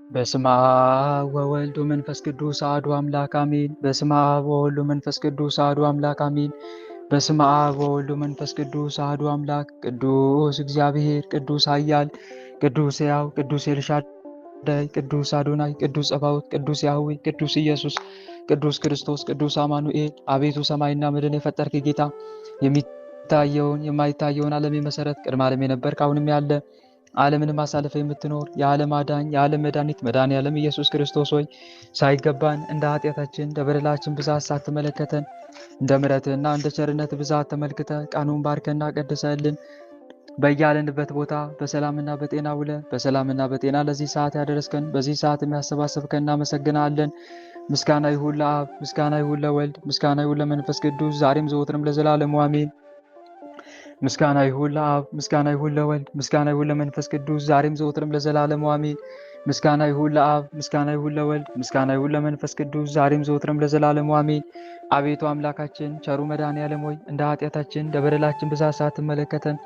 በስመ አብ ወወልድ ወመንፈስ ቅዱስ አሐዱ አምላክ አሜን። በስመ አብ ወወልድ ወመንፈስ ቅዱስ አሐዱ አምላክ አሜን። በስመ አብ ወወልድ ወመንፈስ ቅዱስ አሐዱ አምላክ። ቅዱስ እግዚአብሔር፣ ቅዱስ ኃያል፣ ቅዱስ ሕያው፣ ቅዱስ ኤልሻዳይ፣ ቅዱስ አዶናይ፣ ቅዱስ ጸባኦት፣ ቅዱስ ያህዌ፣ ቅዱስ ኢየሱስ፣ ቅዱስ ክርስቶስ፣ ቅዱስ አማኑኤል። አቤቱ ሰማይና ምድርን የፈጠርክ ጌታ፣ የሚታየውን የማይታየውን ዓለም የመሰረት ቅድመ ዓለም የነበርክ አሁንም ያለ ዓለምንም አሳልፈ የምትኖር የዓለም አዳኝ የዓለም መድኃኒት መድኃኔዓለም ኢየሱስ ክርስቶስ ሆይ ሳይገባን እንደ ኃጢአታችን እንደ በደላችን ብዛት ሳትመለከተን እንደ ምሕረትህና እንደ ቸርነት ብዛት ተመልክተ ቀኑን ባርከና ቀድሰልን በያለንበት ቦታ በሰላምና በጤና ውለ በሰላምና በጤና ለዚህ ሰዓት ያደረስከን በዚህ ሰዓት የሚያሰባስብከን እናመሰግናለን። ምስጋና ይሁን ለአብ፣ ምስጋና ይሁን ለወልድ፣ ምስጋና ይሁን ለመንፈስ ቅዱስ ዛሬም ዘወትርም ለዘላለሙ አሜን። ምስጋና ይሁን ለአብ፣ ምስጋና ይሁን ለወልድ፣ ምስጋና ይሁን ለመንፈስ ቅዱስ ዛሬም ዘወትርም ለዘላለሙ አሜን። ምስጋና ይሁን ለአብ፣ ምስጋና ይሁን ለወልድ፣ ምስጋና ይሁን ለመንፈስ ቅዱስ ዛሬም ዘወትርም ለዘላለሙ አሜን። አቤቱ አምላካችን ቸሩ መድኃኔዓለም ሆይ እንደ ኃጢአታችን እንደ በደላችን ብዛት ሳትመለከተን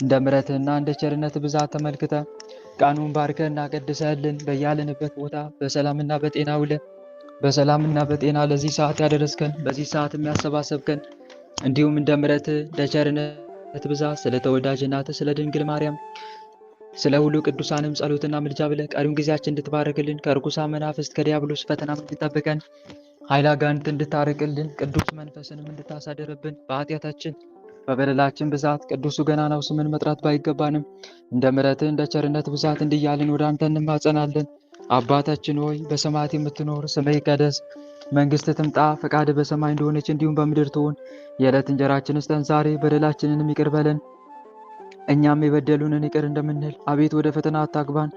እንደ ምሕረትህና እንደ ቸርነት ብዛት ተመልክተ ቀኑን ባርከህና ቀድሰህልን በያለንበት ቦታ በሰላምና በጤና ውለን በሰላምና በጤና ለዚህ ሰዓት ያደረስከን በዚህ ሰዓት የሚያሰባሰብከን እንዲሁም እንደ ምሕረትህ እንደ ቸርነት ብዛት ስለ ተወዳጅ እናትህ ስለ ድንግል ማርያም ስለ ሁሉ ቅዱሳንም ጸሎትና ምልጃ ብለህ ቀሪውን ጊዜያችን እንድትባረክልን ከርኩሳን መናፍስት ከዲያብሎስ ፈተና እንድትጠብቀን ኃይለ አጋንንት እንድታርቅልን ቅዱስ መንፈስንም እንድታሳደርብን በኃጢአታችን በበደላችን ብዛት ቅዱሱ ገናናው ስምን መጥራት ባይገባንም እንደ ምሕረትህ እንደ ቸርነት ብዛት እንዲያልን ወደ አንተ እንማጸናለን። አባታችን ሆይ በሰማያት የምትኖር ስምህ ይቀደስ፣ መንግሥትህ ትምጣ፣ ፈቃድህ በሰማይ እንደሆነች እንዲሁም በምድር ትሁን። የዕለት እንጀራችንን ስጠን ዛሬ፣ በደላችንንም ይቅር በለን እኛም የበደሉንን ይቅር እንደምንል። አቤት ወደ ፈተና አታግባን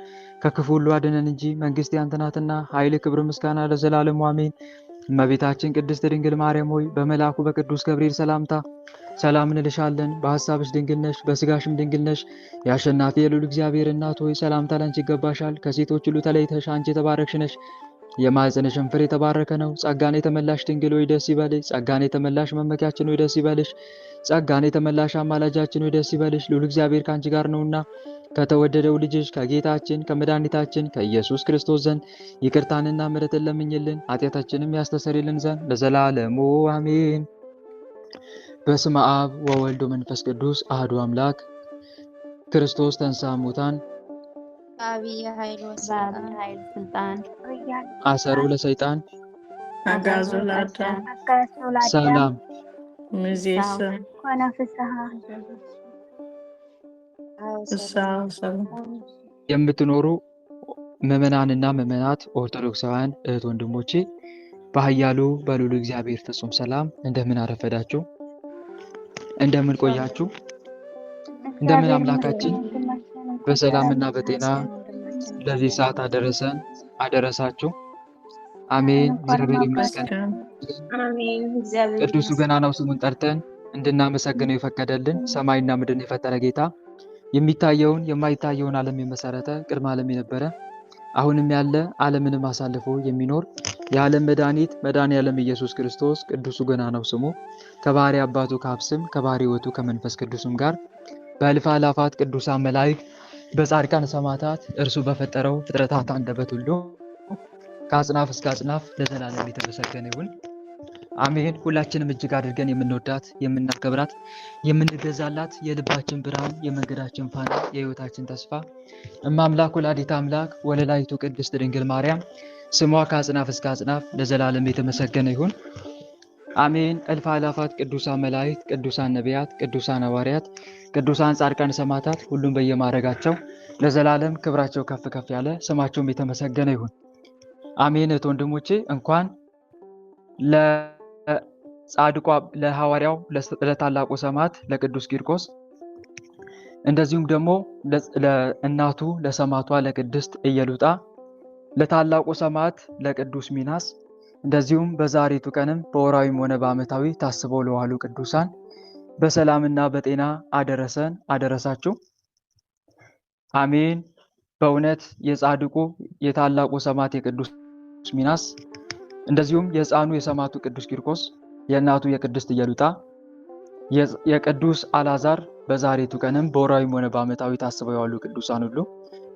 ከክፉ ሁሉ አድነን እንጂ መንግሥት ያንተ ናትና ኃይል፣ ክብር፣ ምስጋና ለዘላለሙ አሜን። እመቤታችን ቅድስት ድንግል ማርያም ሆይ በመልአኩ በቅዱስ ገብርኤል ሰላምታ ሰላም እንልሻለን። በሐሳብሽ ድንግል ነሽ፣ በሥጋሽም ድንግል ነሽ። የአሸናፊ የልዑል እግዚአብሔር እናት ሆይ ሰላምታ ላንቺ ይገባሻል። ከሴቶች ሁሉ ተለይተሽ አንቺ የተባረክሽ ነሽ፣ የማኅፀንሽም ፍሬ የተባረከ ነው። ጸጋን የተመላሽ ድንግል ሆይ ደስ ይበልሽ። ጸጋን የተመላሽ መመኪያችን ሆይ ደስ ይበልሽ። ጸጋን የተመላሽ አማላጃችን ሆይ ደስ ይበልሽ። ልዑል እግዚአብሔር ከአንቺ ጋር ነውና ከተወደደው ልጅሽ ከጌታችን ከመድኃኒታችን ከኢየሱስ ክርስቶስ ዘንድ ይቅርታንና ምሕረትን ለምኝልን ኃጢአታችንም ያስተሰርይልን ዘንድ ለዘላለሙ አሜን። በስመ አብ ወወልድ ወመንፈስ ቅዱስ አሐዱ አምላክ። ክርስቶስ ተንሥአ እሙታን በዐቢይ ኃይል ወሥልጣን አሰሮ ለሰይጣን አግዓዞ ለአዳም ሰላም እምይእዜሰ ኮነ ፍስሐ የምትኖሩ ምዕመናንና ምዕመናት ኦርቶዶክሳውያን እህት ወንድሞቼ በኃያሉ በልዑል እግዚአብሔር ፍጹም ሰላም እንደምን አረፈዳችሁ? እንደምን ቆያችሁ? እንደምን አምላካችን በሰላምና በጤና ለዚህ ሰዓት አደረሰን አደረሳችሁ። አሜን። እግዚአብሔር ይመስገን። ቅዱሱ ገናናው ስሙን ጠርተን እንድናመሰግነው የፈቀደልን ሰማይና ምድርን የፈጠረ ጌታ የሚታየውን የማይታየውን ዓለም የመሰረተ ቅድመ ዓለም የነበረ አሁንም ያለ ዓለምንም አሳልፎ የሚኖር የዓለም መድኃኒት መድኃኔዓለም ኢየሱስ ክርስቶስ ቅዱሱ ገናናው ስሙ ከባሕሪ አባቱ ከአብ ስም ከባሕሪ ሕይወቱ ከመንፈስ ቅዱስም ጋር በእልፍ አእላፋት ቅዱሳን መላእክት በጻድቃን ሰማዕታት እርሱ በፈጠረው ፍጥረታት አንደበት ሁሉ ከአጽናፍ እስከ አጽናፍ ለዘላለም የተመሰገነ ይሁን። አሜን። ሁላችንም እጅግ አድርገን የምንወዳት የምናከብራት የምንገዛላት የልባችን ብርሃን የመንገዳችን ፋና የሕይወታችን ተስፋ እማምላክ ወላዲተ አምላክ ወለላይቱ ቅድስት ድንግል ማርያም ስሟ ከአጽናፍ እስከ አጽናፍ ለዘላለም የተመሰገነ ይሁን። አሜን። እልፍ አእላፋት ቅዱሳን መላእክት፣ ቅዱሳን ነቢያት፣ ቅዱሳን ሐዋርያት፣ ቅዱሳን ጻድቃን ሰማዕታት ሁሉም በየማዕረጋቸው ለዘላለም ክብራቸው ከፍ ከፍ ያለ ስማቸውም የተመሰገነ ይሁን። አሜን። እህት ወንድሞቼ እንኳን ለጻድቋ ለሐዋርያው ለታላቁ ሰማዕት ለቅዱስ ቂርቆስ እንደዚሁም ደግሞ ለእናቱ ለሰማዕቷ ለቅድስት ኢየሉጣ ለታላቁ ሰማዕት ለቅዱስ ሚናስ እንደዚሁም በዛሬቱ ቀንም በወራዊም ሆነ በዓመታዊ ታስበው ለዋሉ ቅዱሳን በሰላምና በጤና አደረሰን አደረሳችሁ። አሜን። በእውነት የጻድቁ የታላቁ ሰማዕት የቅዱስ ሚናስ እንደዚሁም የሕፃኑ የሰማዕቱ ቅዱስ ቂርቆስ የእናቱ የቅድስት ኢየሉጣ የቅዱስ አልዓዛር በዛሬቱ ቀንም በወራዊም ሆነ በዓመታዊ ታስበው የዋሉ ቅዱሳን ሁሉ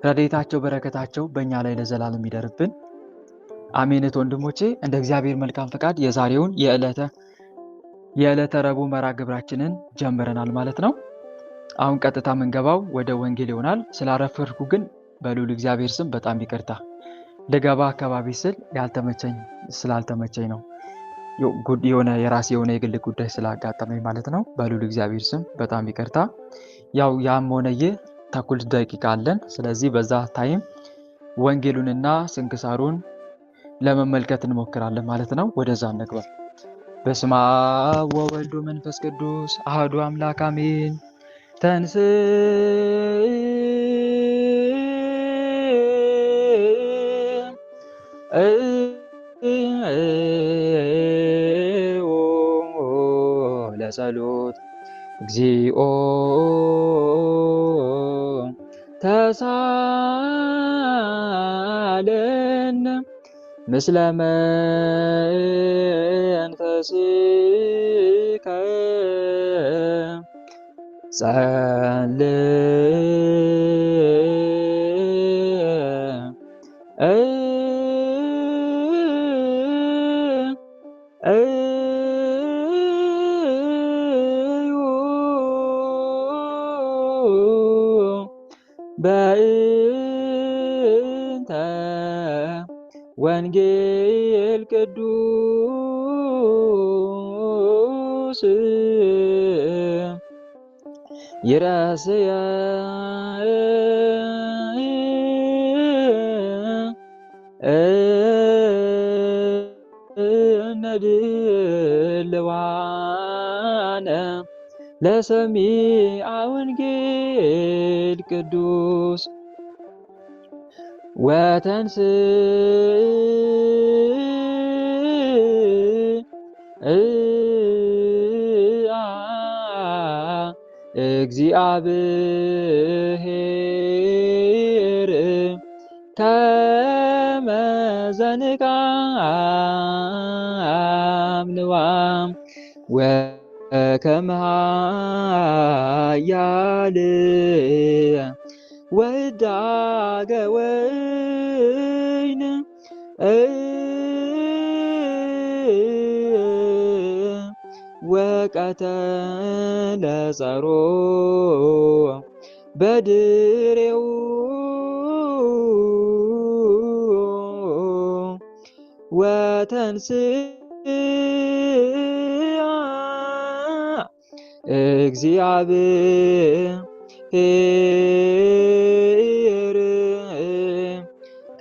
ረድኤታቸው በረከታቸው በእኛ ላይ ለዘላለም ይደርብን። አሜንት። ወንድሞቼ እንደ እግዚአብሔር መልካም ፈቃድ የዛሬውን የዕለተ ረቡዕ መርሐ ግብራችንን ጀምረናል ማለት ነው። አሁን ቀጥታ የምንገባው ወደ ወንጌል ይሆናል። ስላረፈርኩ ግን በልዑል እግዚአብሔር ስም በጣም ይቅርታ። ልገባ አካባቢ ስል ስላልተመቸኝ ነው። የሆነ የራሴ የሆነ የግል ጉዳይ ስላጋጠመኝ ማለት ነው። በልዑል እግዚአብሔር ስም በጣም ይቅርታ። ያም ሆነ ይህ ተኩል ደቂቃ አለን። ስለዚህ በዛ ታይም ወንጌሉንና ስንክሳሩን ለመመልከት እንሞክራለን ማለት ነው። ወደዛ እንግባ። በስመ አብ ወወልድ ወመንፈስ ቅዱስ አሐዱ አምላክ አሜን። ተንሥእ ለጸሎት እግዚኦ ተሳለን ምስለ መንፈስከ በእንተ ወንጌል ቅዱስ ይረስየ ነድልዋነ ለሰሚዐ ወንጌል ቅዱስ ወተንሥአ እግዚአብሔር ከመ ዘንቃም ንዋም ወከመ ኃያል ወዳገ ወይን ወቀተለ ጸሮ በድሬው ወተንሥአ እግዚአብሔር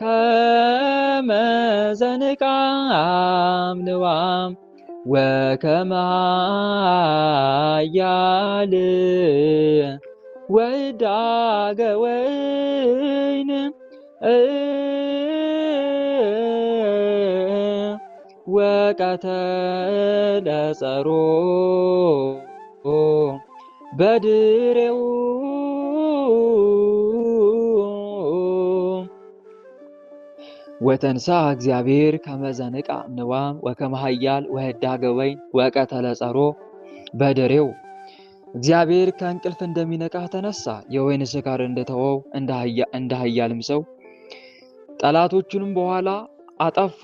ከመ ዘንቃም ንዋም ወከመ ኃያል ወዳገ ወይን ወቀተለ ጸሮ በድሬው ወተንሥአ እግዚአብሔር ከመ ዘንቃም ንዋም ወከመ ኃያል ወህዳገ ወይን ወቀተለ ጸሮ በድሬው። እግዚአብሔር ከእንቅልፍ እንደሚነቃ ተነሳ፣ የወይን ስካር እንደተወው እንደ ኃያልም ሰው ጠላቶቹንም በኋላ አጠፋ።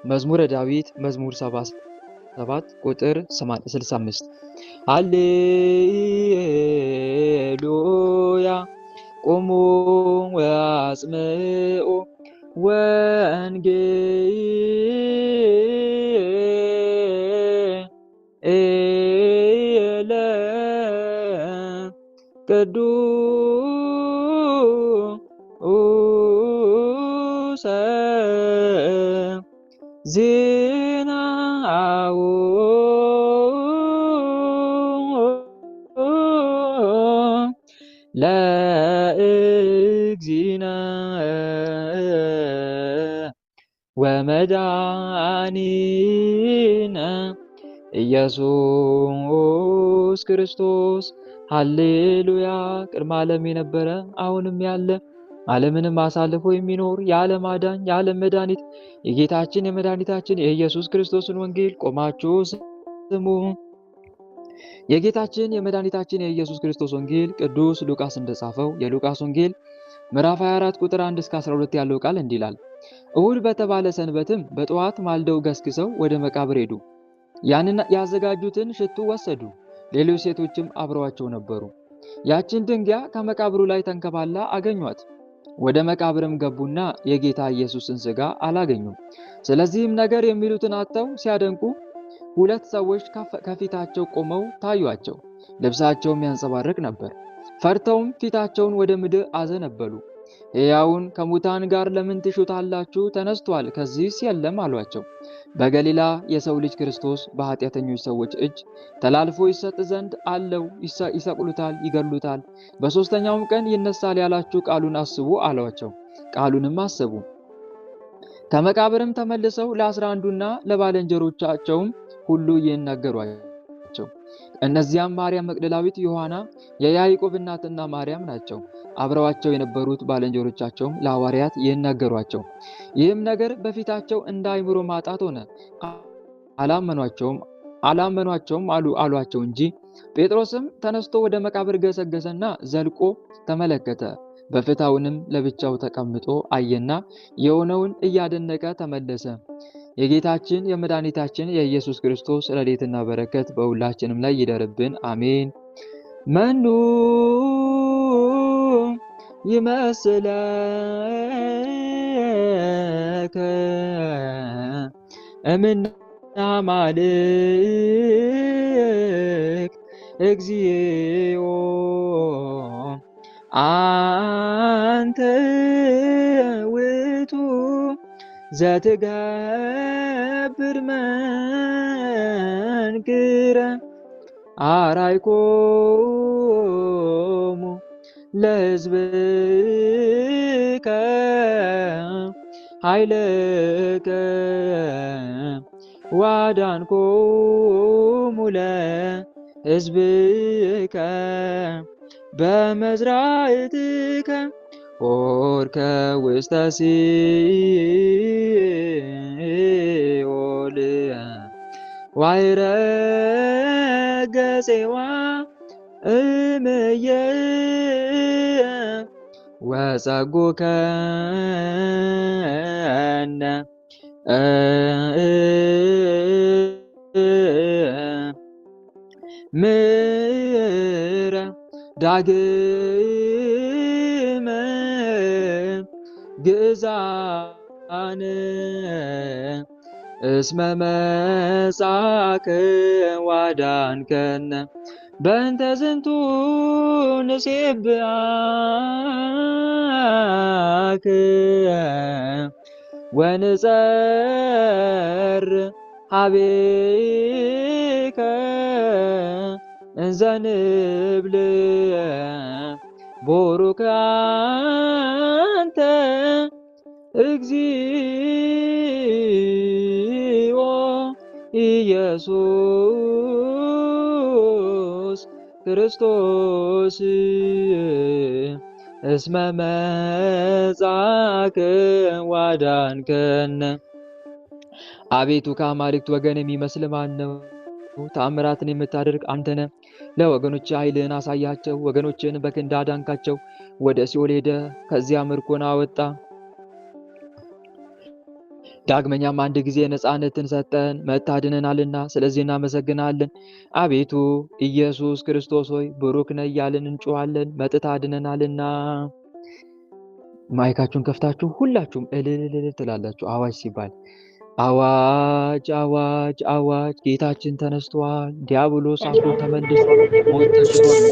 መዝሙረ ዳዊት መዝሙር 77 ቁጥር 65። ሃሌሉያ ቁሙ ወአጽምዑ ወንጌለ ቅዱሰ ዜናው ለእግዚእነ ወመድኃኒነ ኢየሱስ ክርስቶስ። ሃሌሉያ። ቅድመ ዓለም የነበረ አሁንም ያለ ዓለምንም አሳልፎ የሚኖር የዓለም አዳኝ የዓለም መድኃኒት የጌታችን የመድኃኒታችን የኢየሱስ ክርስቶስን ወንጌል ቆማችሁ ስሙ። የጌታችን የመድኃኒታችን የኢየሱስ ክርስቶስ ወንጌል ቅዱስ ሉቃስ እንደጻፈው የሉቃስ ወንጌል ምዕራፍ 24 ቁጥር 1 እስከ 12 ያለው ቃል እንዲህ ይላል። እሁድ በተባለ ሰንበትም በጠዋት ማልደው ገስግሰው ወደ መቃብር ሄዱ። ያንን ያዘጋጁትን ሽቱ ወሰዱ። ሌሎች ሴቶችም አብረዋቸው ነበሩ። ያችን ድንጋይ ከመቃብሩ ላይ ተንከባላ አገኟት። ወደ መቃብርም ገቡና የጌታ ኢየሱስን ሥጋ አላገኙም። ስለዚህም ነገር የሚሉትን አጥተው ሲያደንቁ ሁለት ሰዎች ከፊታቸው ቆመው ታዩአቸው። ልብሳቸውም ያንጸባርቅ ነበር። ፈርተውም ፊታቸውን ወደ ምድር አዘነበሉ። ሕያውን ከሙታን ጋር ለምን ትሹታላችሁ? ተነስቷል፣ ከዚህስ የለም አሏቸው። በገሊላ የሰው ልጅ ክርስቶስ በኃጢአተኞች ሰዎች እጅ ተላልፎ ይሰጥ ዘንድ አለው። ይሰቅሉታል፣ ይገሉታል፣ በሦስተኛውም ቀን ይነሳል ያላችሁ ቃሉን አስቡ አሏቸው። ቃሉንም አሰቡ። ከመቃብርም ተመልሰው ለ11ዱና ለባልንጀሮቻቸውም ሁሉ ይህን ነገሯቸው። እነዚያም ማርያም መግደላዊት፣ ዮሐና፣ የያዕቆብ እናትና ማርያም ናቸው። አብረዋቸው የነበሩት ባልንጀሮቻቸውም ለሐዋርያት ይህን ነገሯቸው። ይህም ነገር በፊታቸው እንደ አእምሮ ማጣት ሆነ። አላመኗቸውም አሏቸው እንጂ። ጴጥሮስም ተነስቶ ወደ መቃብር ገሰገሰና ዘልቆ ተመለከተ። በፍታውንም ለብቻው ተቀምጦ አየና የሆነውን እያደነቀ ተመለሰ። የጌታችን የመድኃኒታችን የኢየሱስ ክርስቶስ ረድኤትና በረከት በሁላችንም ላይ ይደርብን፣ አሜን። መኑ ይመስለከ እምነ አማልክት እግዚኦ አንተ ውእቱ ዘትገብር መንክረ አርአይኮሙ ለሕዝብከ ኃይለከ ወአዳንኮሙ ለሕዝብከ በመዝራዕትከ ሆርከ ውስተ ሲኦል ወዐረገ ፄዋ እምየ ወጸጉከነ ምሕረ ዳግመ ግእዛነ እስመ መጻእከ ወአዳንከነ በእንተ ዝንቱ ንሴብሐከ ወንጸር ኀቤከ እንዘ ንብል ቡሩክ አንተ እግዚኦ ኢየሱስ ክርስቶስ እስመ መጻእከ ወአዳንከነ። አቤቱ ከአማልክት ወገን የሚመስል ማን ነው? ተአምራትን የምታደርግ አንተ ነህ። ለወገኖች ኃይልህን አሳያቸው። ወገኖችን በክንድ አዳንካቸው። ወደ ሲኦል ሄደ፣ ከዚያ ምርኮን አወጣ። ዳግመኛም አንድ ጊዜ ነፃነትን ሰጠን፣ መታድነናልና ስለዚህ እናመሰግናለን። አቤቱ ኢየሱስ ክርስቶስ ሆይ ብሩክ ነህ እያልን እንጮኻለን፣ መጥተህ አድነናልና። ማይካችሁን ከፍታችሁ ሁላችሁም እልል ትላላችሁ። አዋጅ ሲባል አዋጅ አዋጅ አዋጅ! ጌታችን ተነስቷል። ዲያብሎስ አፍሮ ተመልሷል። ሞት ተሽሯል።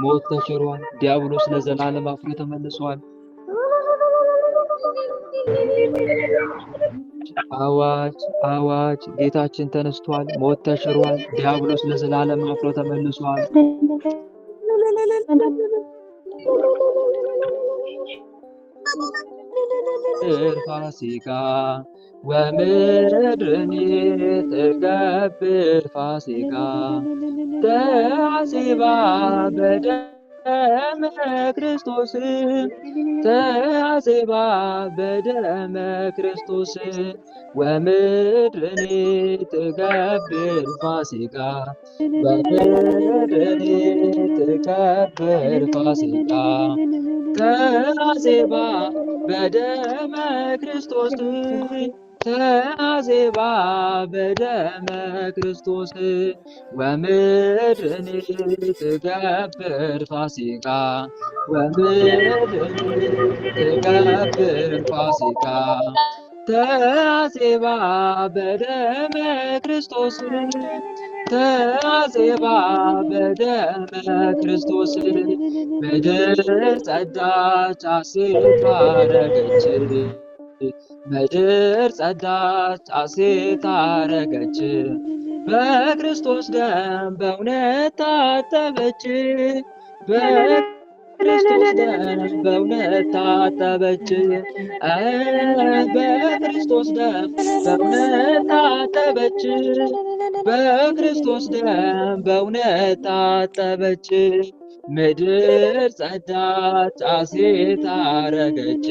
ሞት ተሽሯል። ዲያብሎስ ለዘላለም አፍሮ ተመልሷል። አዋጅ አዋጅ! ጌታችን ተነስቷል። ሞት ተሽሯል። ዲያብሎስ ለዘላለም አፍሮ ተመልሷል። ፋሲካ ወምድርኒ ትገብር ፋሲካ ተሐሲባ በደመ ክርስቶስ ተአዜባ በደመ ክርስቶስ ወምድርኒ ትገብር ፋሲካ ወምድርኒ ትገብር ፋሲካ ተአዜባ በደመ ክርስቶስ ተአዜባ በደመ ክርስቶስ ወምድርኒ ትገብር ፋሲካ ወምድርኒ ትገብር ፋሲካ ተአዜባ በደመ ክርስቶስ ተአዜባ በደመ ክርስቶስ ምድር ጸዳች ሐሴት አረገች ምድር ጸዳች ሐሴት አረገች በክርስቶስ ደም በእውነት ታጠበች በክርስቶስ ደም በእውነት ታጠበች በክርስቶስ ደም በእውነት ታጠበች በክርስቶስ ደም በእውነት ታጠበች ምድር ጸዳች ሐሴት አረገች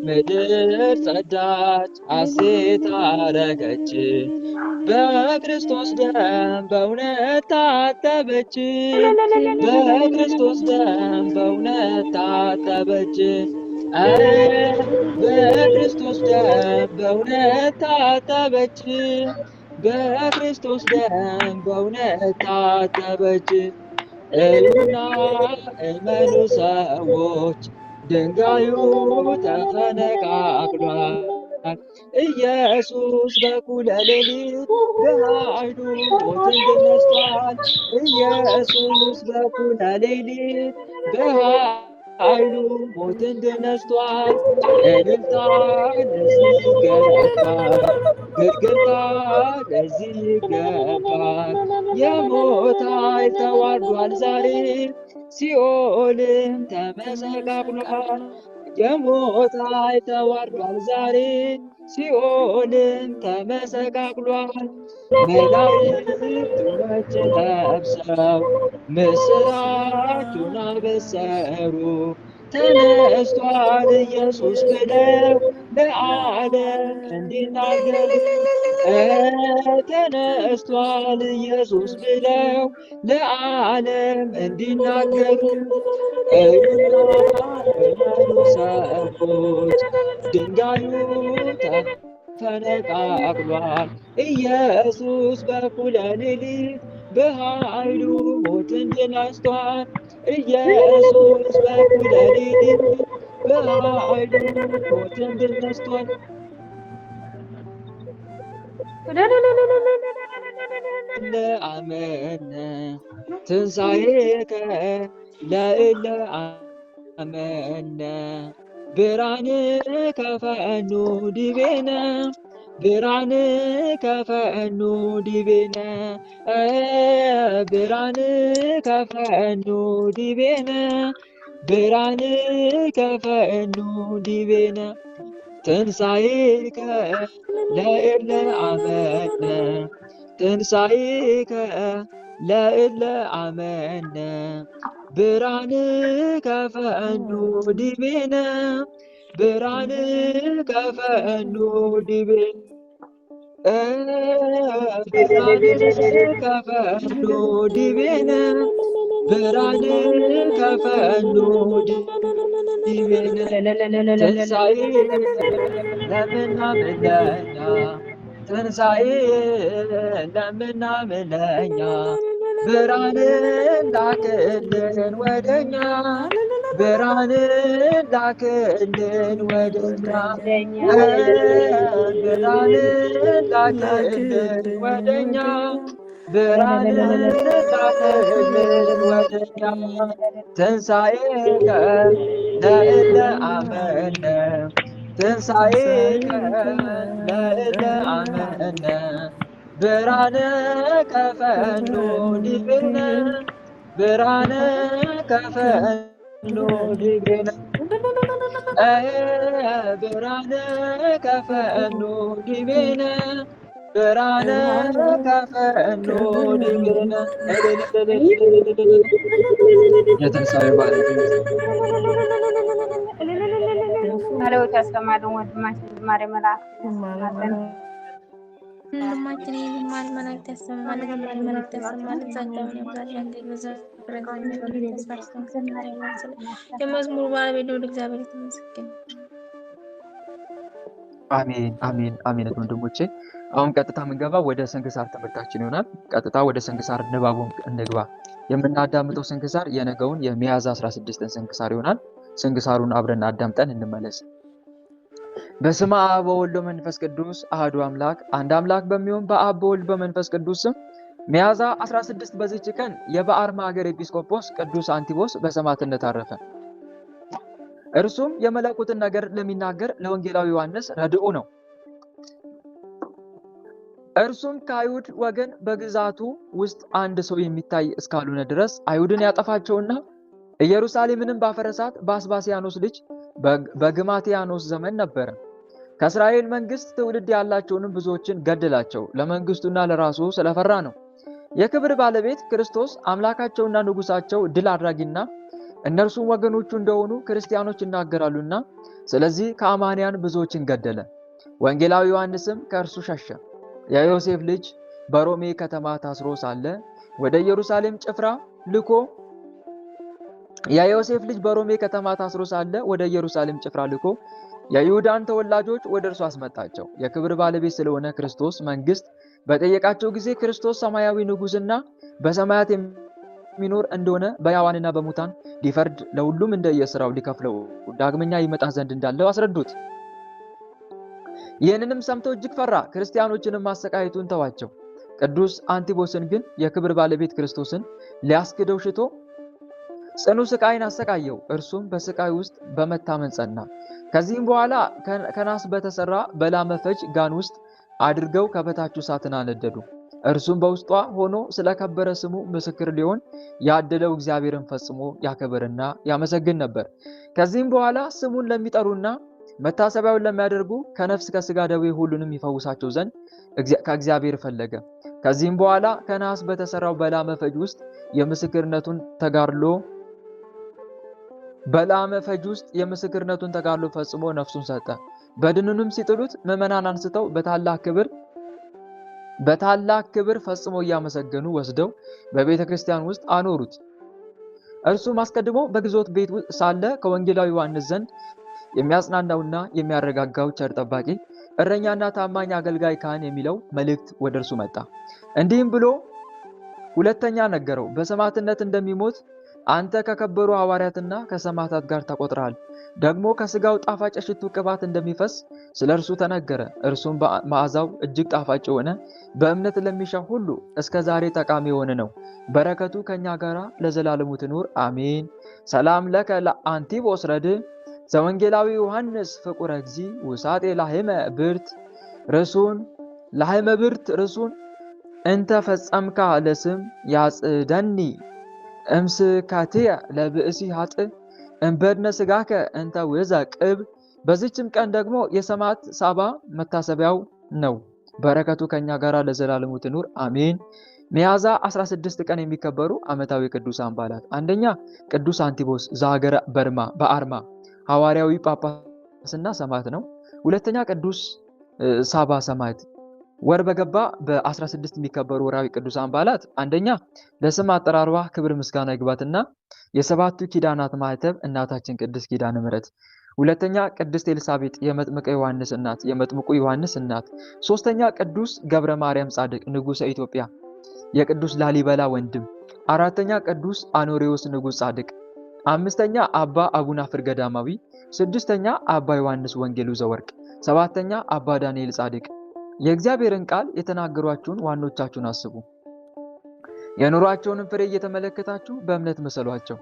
ምድር ጸዳች ሐሴት አረገች በክርስቶስ ደም በእውነት ታጠበች በክርስቶስ ደም በእውነት ታጠበች በክርስቶስ ደም በእውነት ታጠበች በክርስቶስ ደም በእውነት ታጠበች እዩና እመኑ ሰዎች ድንጋዩ ተፈነቃቅሏል ኢየሱስ በኩለ ሌሊት በኃይሉ ሞትን ድል ነስቷል ኢየሱስ በኩለ ሌሊት በኃይሉ ሞትን ድል ነስቷል እልልታ ለዚህ ይገባል ግርግርታ ለዚህ ይገባል የሞት ኃይል ተዋርዷል ዛሬ ሲኦልም ተመሰቃቅሏል የሞት ኃይል ተዋርዷል ዛሬ ሲኦልም ተመሰቃቅሏል መላእክት ነጭ ለብሰው ምስራቹን አበሰሩ ተነስቷል ኢየሱስ ብለው ለዓለም እንዲናገሩ ተነስቷል ኢየሱስ ብለው ለዓለም እንዲናገሩ እዩና እመኑ ሰዎች ድንጋዩ ተፈነቃቅሏል ኢየሱስ በኩለ ሌሊት በኃይሉ ሞትን ድል ነስቷል ኢየሱስ በኩለ ሌሊት በኃይሉ ሞትን ድል ነስቷል ለአመነ ትንሣኤከ ለእለ አመነ ብርሃን ከፈኑ ዲቤነ ብርሃን ከፈኑ ዲቤነ ብርሃን ከፈኑ ዲቤነ ብርሃን ከፈኑ ዲቤነ ትንሣኤከ ለእለ አመነ ትንሣኤከ ለእለ አመነ ብርሃን ከፈኑ ዲቤነ ብርሃን ከፈኑ ዲቤነ ብርሃን ከፈኑ ዲቤነ ብርሃን ከፈኑ ዲቤነ ትንሣኤ ለምናምን ለኛ ትንሣኤ ለምናምን ለኛ ብርሃን ላክልን ወደኛ ብርሃን ላክልን ወደኛ ብርሃን ላክልን ወደኛ ብርሃን ላክልን ወደኛ ትንሣኤከ ለእለ አመነ ትንሣኤከ ለእለ አመነ ብርሃን ከፈኑ ዲቤነ ብርሃን ከፈኑ ዲቤነ ብርሃን ከፈኑ ዲቤነ ብርሃነ ከፈኖ ድንግልነ የትንሣኤ ባለቤት መለወጥ ያሰማልን። ወንድማችን ዝማሬ መላእክት ያሰማልን። ወንድማችን ይህን ማል መላእክት ያሰማልን። ማል መላእክት ያሰማልን። ጸጋውን ያብዛልን። የመዝሙር ባለቤት ልዑል እግዚአብሔር የተመሰገነ። አሜን አሜን አሜን። ወንድሞቼ አሁን ቀጥታ የምንገባው ወደ ስንክሳር ትምህርታችን ይሆናል። ቀጥታ ወደ ስንክሳር ንባቡን እንግባ። የምናዳምጠው ስንክሳር የነገውን የሚያዝያ 16ን ስንክሳር ይሆናል። ስንክሳሩን አብረን አዳምጠን እንመለስ። በስመ አብ ወወልድ ወመንፈስ ቅዱስ አሐዱ አምላክ አንድ አምላክ በሚሆን በአብ በወልድ በመንፈስ ቅዱስ ስም ሚያዝያ 16 በዚህች ቀን የበአርማ ሀገር ኤጲስቆጶስ ቅዱስ አንቲቦስ በሰማዕትነት አረፈ። እርሱም የመለኮትን ነገር ለሚናገር ለወንጌላዊ ዮሐንስ ረድኡ ነው። እርሱም ከአይሁድ ወገን በግዛቱ ውስጥ አንድ ሰው የሚታይ እስካልሆነ ድረስ አይሁድን ያጠፋቸውና ኢየሩሳሌምንም ባፈረሳት በአስባስያኖስ ልጅ በግማትያኖስ ዘመን ነበረ። ከእስራኤል መንግስት ትውልድ ያላቸውንም ብዙዎችን ገደላቸው። ለመንግስቱና ለራሱ ስለፈራ ነው። የክብር ባለቤት ክርስቶስ አምላካቸውና ንጉሳቸው ድል አድራጊና እነርሱም ወገኖቹ እንደሆኑ ክርስቲያኖች ይናገራሉና፣ ስለዚህ ከአማንያን ብዙዎችን ገደለ። ወንጌላዊ ዮሐንስም ከእርሱ ሸሸ። የዮሴፍ ልጅ በሮሜ ከተማ ታስሮ ሳለ ወደ ኢየሩሳሌም ጭፍራ ልኮ የይሁዳን ተወላጆች ወደ እርሱ አስመጣቸው። የክብር ባለቤት ስለሆነ ክርስቶስ መንግስት በጠየቃቸው ጊዜ ክርስቶስ ሰማያዊ ንጉሥና በሰማያት የሚኖር እንደሆነ በሕያዋንና በሙታን ሊፈርድ ለሁሉም እንደየሥራው ሊከፍለው ዳግመኛ ይመጣ ዘንድ እንዳለው አስረዱት። ይህንንም ሰምቶ እጅግ ፈራ። ክርስቲያኖችንም ማሰቃየቱን ተዋቸው። ቅዱስ አንቲቦስን ግን የክብር ባለቤት ክርስቶስን ሊያስክደው ሽቶ ጽኑ ስቃይን አሰቃየው። እርሱም በስቃይ ውስጥ በመታመን ጸና። ከዚህም በኋላ ከናስ በተሰራ በላመ ፈጅ ጋን ውስጥ አድርገው ከበታቹ እሳትን አነደዱ። እርሱም በውስጧ ሆኖ ስለከበረ ስሙ ምስክር ሊሆን ያደለው እግዚአብሔርን ፈጽሞ ያከብርና ያመሰግን ነበር። ከዚህም በኋላ ስሙን ለሚጠሩና መታሰቢያውን ለሚያደርጉ ከነፍስ ከስጋ ደዌ ሁሉንም ይፈውሳቸው ዘንድ ከእግዚአብሔር ፈለገ። ከዚህም በኋላ ከናስ በተሰራው በላመ ፈጅ ውስጥ የምስክርነቱን ተጋድሎ ፈጽሞ ነፍሱን ሰጠ። በድኑንም ሲጥሉት ምዕመናን አንስተው በታላቅ ክብር ፈጽሞ እያመሰገኑ ወስደው በቤተ ክርስቲያን ውስጥ አኖሩት። እርሱም አስቀድሞ በግዞት ቤት ሳለ ከወንጌላዊ ዮሐንስ ዘንድ የሚያጽናናውና የሚያረጋጋው ቸር ጠባቂ እረኛና ታማኝ አገልጋይ ካህን የሚለው መልእክት ወደ እርሱ መጣ። እንዲህም ብሎ ሁለተኛ ነገረው። በሰማዕትነት እንደሚሞት አንተ ከከበሩ ሐዋርያትና ከሰማዕታት ጋር ተቆጥረሃል። ደግሞ ከስጋው ጣፋጭ ሽቱ ቅባት እንደሚፈስ ስለ እርሱ ተነገረ። እርሱም መዓዛው እጅግ ጣፋጭ የሆነ በእምነት ለሚሻ ሁሉ እስከ ዛሬ ጠቃሚ የሆነ ነው። በረከቱ ከኛ ጋር ለዘላለሙ ትኑር አሜን። ሰላም ለከ ለአንቲቦስ ረድእ ዘወንጌላዊ ዮሐንስ ፍቁረ እግዚ ውሳጤ ላህመ ብርት ርሱን እንተ ፈጸምካ ለስም ያጽደኒ እምስካትየ ለብእሲ ሀጥእ እምበድነ ስጋከ እንተ ውእዘ ቅብ። በዚህችም ቀን ደግሞ የሰማዕት ሳባ መታሰቢያው ነው። በረከቱ ከኛ ጋር ለዘላለሙ ትኑር አሜን። ሚያዝያ 16 ቀን የሚከበሩ ዓመታዊ ቅዱሳን በዓላት፣ አንደኛ ቅዱስ አንቲቦስ ዘሀገረ በአርማ ሐዋርያዊ ጳጳስና ሰማዕት ነው። ሁለተኛ ቅዱስ ሳባ ሰማዕት። ወር በገባ በ16 የሚከበሩ ወራዊ ቅዱሳን በዓላት፣ አንደኛ ለስም አጠራሯ ክብር ምስጋና ይግባትና የሰባቱ ኪዳናት ማህተብ እናታችን ቅድስት ኪዳነ ምሕረት። ሁለተኛ ቅድስት ኤልሳቤጥ የመጥምቀ ዮሐንስ እናት የመጥምቁ ዮሐንስ እናት። ሶስተኛ ቅዱስ ገብረ ማርያም ጻድቅ ንጉሠ ኢትዮጵያ የቅዱስ ላሊበላ ወንድም። አራተኛ ቅዱስ አኖሬዎስ ንጉሥ ጻድቅ። አምስተኛ አባ አቡናፍር ገዳማዊ። ስድስተኛ አባ ዮሐንስ ወንጌሉ ዘወርቅ። ሰባተኛ አባ ዳንኤል ጻድቅ። የእግዚአብሔርን ቃል የተናገሯችሁን ዋኖቻችሁን አስቡ። የኑሯቸውንም ፍሬ እየተመለከታችሁ በእምነት መሰሏቸው።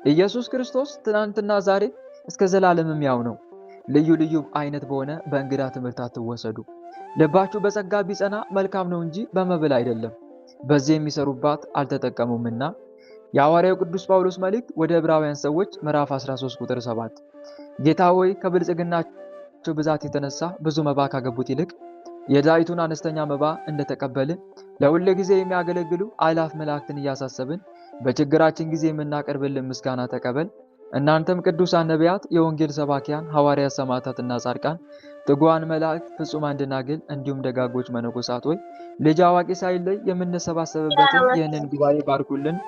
ኢየሱስ ክርስቶስ ትናንትና ዛሬ እስከ ዘላለምም ያው ነው። ልዩ ልዩ አይነት በሆነ በእንግዳ ትምህርት አትወሰዱ። ልባችሁ በጸጋ ቢጸና መልካም ነው እንጂ በመብል አይደለም፣ በዚህ የሚሰሩባት አልተጠቀሙምና። የሐዋርያው ቅዱስ ጳውሎስ መልእክት ወደ ዕብራውያን ሰዎች ምዕራፍ 13 ቁጥር 7 ጌታ ሆይ ከብልጽግናቸው ብዛት የተነሳ ብዙ መባ ካገቡት ይልቅ የዳዊቱን አነስተኛ መባ እንደተቀበልን ለሁል ጊዜ የሚያገለግሉ አእላፍ መላእክትን እያሳሰብን በችግራችን ጊዜ የምናቀርብልን ምስጋና ተቀበል። እናንተም ቅዱሳን ነቢያት፣ የወንጌል ሰባኪያን ሐዋርያት፣ ሰማዕታትና ጻድቃን፣ ትጉሃን መላእክት፣ ፍጹማን ደናግል እንዲሁም ደጋጎች መነኮሳት ሆይ ልጅ አዋቂ ሳይለይ የምንሰባሰብበትን ይህንን ጉባኤ ባርኩልን።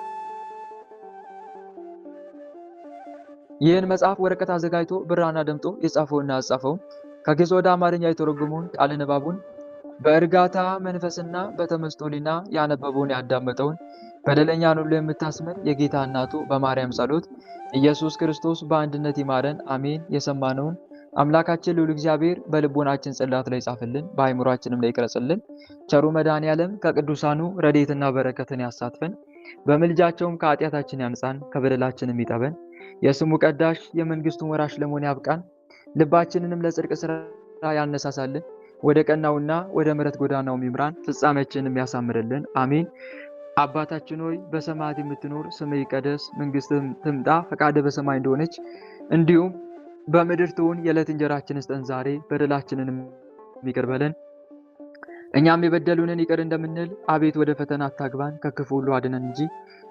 ይህን መጽሐፍ ወረቀት አዘጋጅቶ ብራና ደምጦ የጻፈውና ያጻፈውን ከግዕዝ ወደ አማርኛ የተረጎመውን ቃለ ንባቡን በእርጋታ መንፈስና በተመስጦ ሕሊና ያነበበውን ያዳመጠውን በደለኛን ሁሉ የምታስምር የጌታ እናቱ በማርያም ጸሎት ኢየሱስ ክርስቶስ በአንድነት ይማረን፣ አሜን። የሰማነውን አምላካችን ልዑል እግዚአብሔር በልቦናችን ጽላት ላይ ጻፍልን፣ በአእምሯችንም ላይ ይቅረጽልን። ቸሩ መድኃኔዓለም ከቅዱሳኑ ረድኤትና በረከትን ያሳትፈን፣ በምልጃቸውም ከኃጢአታችን ያንጻን፣ ከበደላችንም ይጠበን። የስሙ ቀዳሽ የመንግስቱን ወራሽ ለመሆን ያብቃን። ልባችንንም ለጽድቅ ስራ ያነሳሳልን፣ ወደ ቀናውና ወደ ምሕረት ጎዳናው ይምራን፣ ፍጻሜያችንንም ያሳምርልን፣ አሜን። አባታችን ሆይ በሰማያት የምትኖር ስምህ ይቀደስ፣ መንግስትህ ትምጣ፣ ፈቃድህ በሰማይ እንደሆነች እንዲሁም በምድር ትሁን። የዕለት እንጀራችንን ስጠን ዛሬ፣ በደላችንንም ይቅር በለን እኛም የበደሉንን ይቅር እንደምንል፣ አቤት ወደ ፈተና አታግባን ከክፉ ሁሉ አድነን እንጂ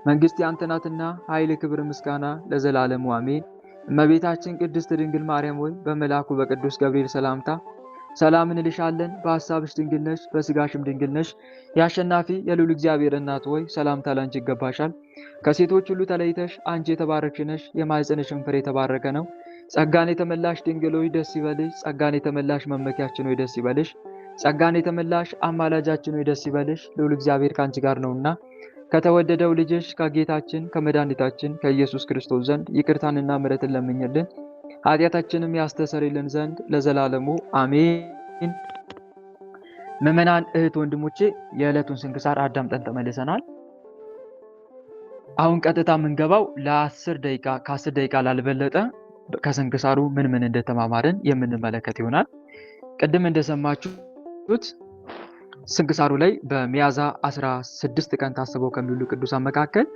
መንግስት ያንተ ናትና ኃይል፣ ክብር፣ ምስጋና ለዘላለሙ አሜን። እመቤታችን ቅድስት ድንግል ማርያም ሆይ በመልአኩ በቅዱስ ገብርኤል ሰላምታ ሰላም እንልሻለን። በሐሳብሽ ድንግል ነሽ፣ በስጋሽም ድንግል ነሽ። የአሸናፊ የልዑል እግዚአብሔር እናት ሆይ ሰላምታ ላንቺ ይገባሻል። ከሴቶች ሁሉ ተለይተሽ አንቺ የተባረክሽ ነሽ፣ የማኅፀንሽም ፍሬ የተባረከ ነው። ጸጋን የተመላሽ ድንግል ሆይ ደስ ይበልሽ። ጸጋን የተመላሽ መመኪያችን ሆይ ደስ ይበልሽ። ጸጋን የተመላሽ አማላጃችን ሆይ ደስ ይበልሽ። ልዑል እግዚአብሔር ከአንቺ ጋር ነውና ከተወደደው ልጅሽ ከጌታችን ከመድኃኒታችን ከኢየሱስ ክርስቶስ ዘንድ ይቅርታንና ምሕረትን ለምኝልን ኃጢአታችንም ያስተሰርይልን ዘንድ ለዘላለሙ አሜን። ምዕመናን እህት ወንድሞቼ የዕለቱን ስንክሳር አዳምጠን ተመልሰናል። አሁን ቀጥታ የምንገባው ለ10 ደቂቃ ከ10 ደቂቃ ላልበለጠ ከስንክሳሩ ምን እንደተማማርን የምንመለከት ይሆናል። ቅድም እንደሰማችሁት ስንክሳሩ ላይ በሚያዝያ 16 ቀን ታስበው ከሚውሉ ቅዱሳን መካከል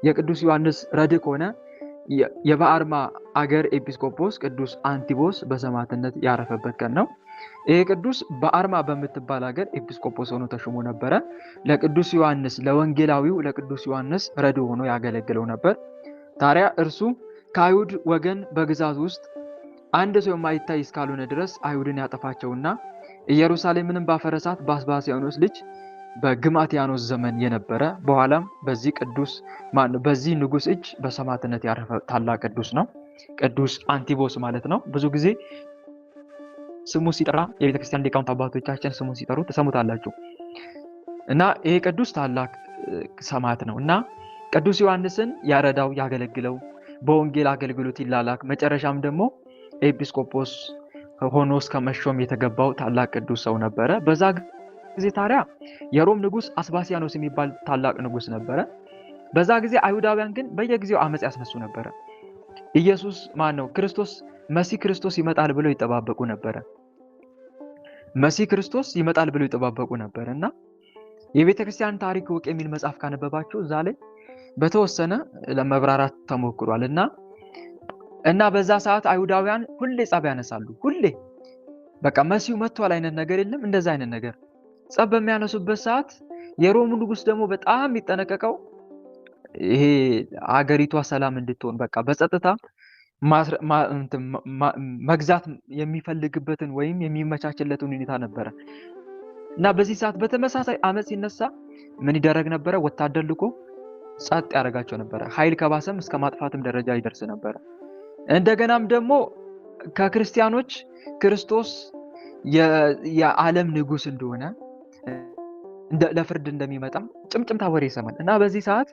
የቅዱስ ዮሐንስ ረድእ ሆነ የበአርማ አገር ኤጲስቆጶስ ቅዱስ አንቲቦስ በሰማዕትነት ያረፈበት ቀን ነው። ይህ ቅዱስ በአርማ በምትባል ሀገር ኤጲስቆጶስ ሆኖ ተሾሞ ነበረ። ለቅዱስ ዮሐንስ ለወንጌላዊው ለቅዱስ ዮሐንስ ረድእ ሆኖ ያገለግለው ነበር። ታዲያ እርሱ ከአይሁድ ወገን በግዛት ውስጥ አንድ ሰው የማይታይ እስካልሆነ ድረስ አይሁድን ያጠፋቸውና ኢየሩሳሌምንም ባፈረሳት በአስባስያኖስ ልጅ በግማትያኖስ ዘመን የነበረ በኋላም በዚህ ንጉስ እጅ በሰማዕትነት ያረፈ ታላቅ ቅዱስ ነው። ቅዱስ አንቲቦስ ማለት ነው። ብዙ ጊዜ ስሙ ሲጠራ የቤተክርስቲያን ሊቃውንት አባቶቻችን ስሙ ሲጠሩ ተሰሙታላችሁ። እና ይሄ ቅዱስ ታላቅ ሰማዕት ነው እና ቅዱስ ዮሐንስን ያረዳው ያገለግለው በወንጌል አገልግሎት ይላላክ መጨረሻም ደግሞ ኤጲስቆጶስ ሆኖ እስከ መሾም የተገባው ታላቅ ቅዱስ ሰው ነበረ። በዛ ጊዜ ታዲያ የሮም ንጉስ አስባስያኖስ የሚባል ታላቅ ንጉስ ነበረ። በዛ ጊዜ አይሁዳውያን ግን በየጊዜው አመጽ ያስነሱ ነበረ። ኢየሱስ ክርስቶስ መሲህ ክርስቶስ ይመጣል ብለው ይጠባበቁ ነበረ። መሲህ ክርስቶስ ይመጣል ብለው ይጠባበቁ ነበር እና የቤተክርስቲያን ታሪክ ወቅ የሚል መጽሐፍ ካነበባችሁ እዛ ላይ በተወሰነ ለመብራራት ተሞክሯል እና በዛ ሰዓት አይሁዳውያን ሁሌ ጸብ ያነሳሉ። ሁሌ በቃ መሲሁ መጥቷል አይነት ነገር የለም እንደዛ አይነት ነገር ጸብ በሚያነሱበት ሰዓት የሮም ንጉስ ደግሞ በጣም የሚጠነቀቀው ይሄ አገሪቷ ሰላም እንድትሆን በቃ በጸጥታ መግዛት የሚፈልግበትን ወይም የሚመቻችለትን ሁኔታ ነበረ እና በዚህ ሰዓት በተመሳሳይ አመጽ ሲነሳ ምን ይደረግ ነበረ? ወታደር ልኮ ጸጥ ያደርጋቸው ነበረ። ኃይል ከባሰም እስከ ማጥፋትም ደረጃ ይደርስ ነበረ። እንደገናም ደግሞ ከክርስቲያኖች ክርስቶስ የዓለም ንጉስ እንደሆነ ለፍርድ እንደሚመጣ ጭምጭምታ ወሬ ይሰማል እና በዚህ ሰዓት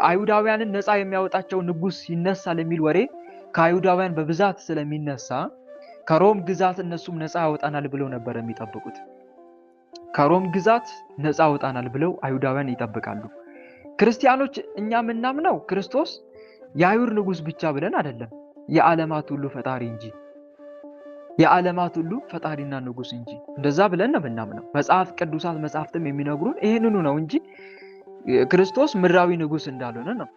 አይሁዳውያንን ነፃ የሚያወጣቸው ንጉስ ይነሳል የሚል ወሬ ከአይሁዳውያን በብዛት ስለሚነሳ ከሮም ግዛት እነሱም ነፃ ያወጣናል ብለው ነበር የሚጠብቁት። ከሮም ግዛት ነፃ ያወጣናል ብለው አይሁዳውያን ይጠብቃሉ። ክርስቲያኖች እኛ ምናምነው ክርስቶስ የአይሁድ ንጉስ ብቻ ብለን አይደለም፣ የዓለማት ሁሉ ፈጣሪ እንጂ የዓለማት ሁሉ ፈጣሪና ንጉስ እንጂ እንደዛ ብለን ነው ምናምነው። መጽሐፍ ቅዱሳት መጽሐፍትም የሚነግሩን ይሄንኑ ነው እንጂ ክርስቶስ ምድራዊ ንጉስ እንዳልሆነ ነው።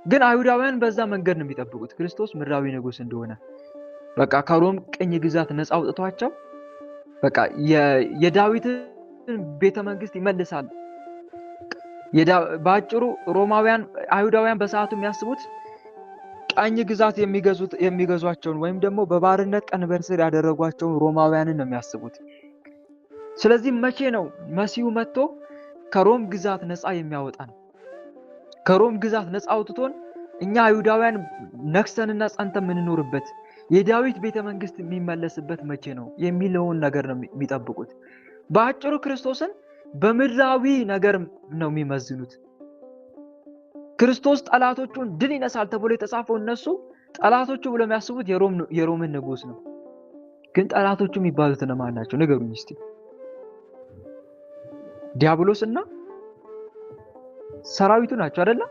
ግን አይሁዳውያን በዛ መንገድ ነው የሚጠብቁት ክርስቶስ ምድራዊ ንጉስ እንደሆነ። በቃ ከሮም ቅኝ ግዛት ነፃ አውጥቷቸው በቃ የዳዊትን ቤተ መንግስት ይመልሳል። በአጭሩ ሮማውያን አይሁዳውያን በሰዓቱ የሚያስቡት ቀኝ ግዛት የሚገዟቸውን ወይም ደግሞ በባርነት ቀንበር ስር ያደረጓቸውን ሮማውያንን ነው የሚያስቡት። ስለዚህ መቼ ነው መሲሁ መጥቶ ከሮም ግዛት ነፃ የሚያወጣን? ከሮም ግዛት ነፃ አውጥቶን እኛ አይሁዳውያን ነክሰንና ጸንተን የምንኖርበት የዳዊት ቤተ መንግስት የሚመለስበት መቼ ነው የሚለውን ነገር ነው የሚጠብቁት። በአጭሩ ክርስቶስን በምድራዊ ነገር ነው የሚመዝኑት። ክርስቶስ ጠላቶቹን ድል ይነሳል ተብሎ የተጻፈው እነሱ ጠላቶቹ ብሎ የሚያስቡት የሮምን ንጉስ ነው። ግን ጠላቶቹ የሚባሉት እነማን ናቸው? ንገሩኝ እስቲ። ዲያብሎስና ሰራዊቱ ናቸው አይደለ?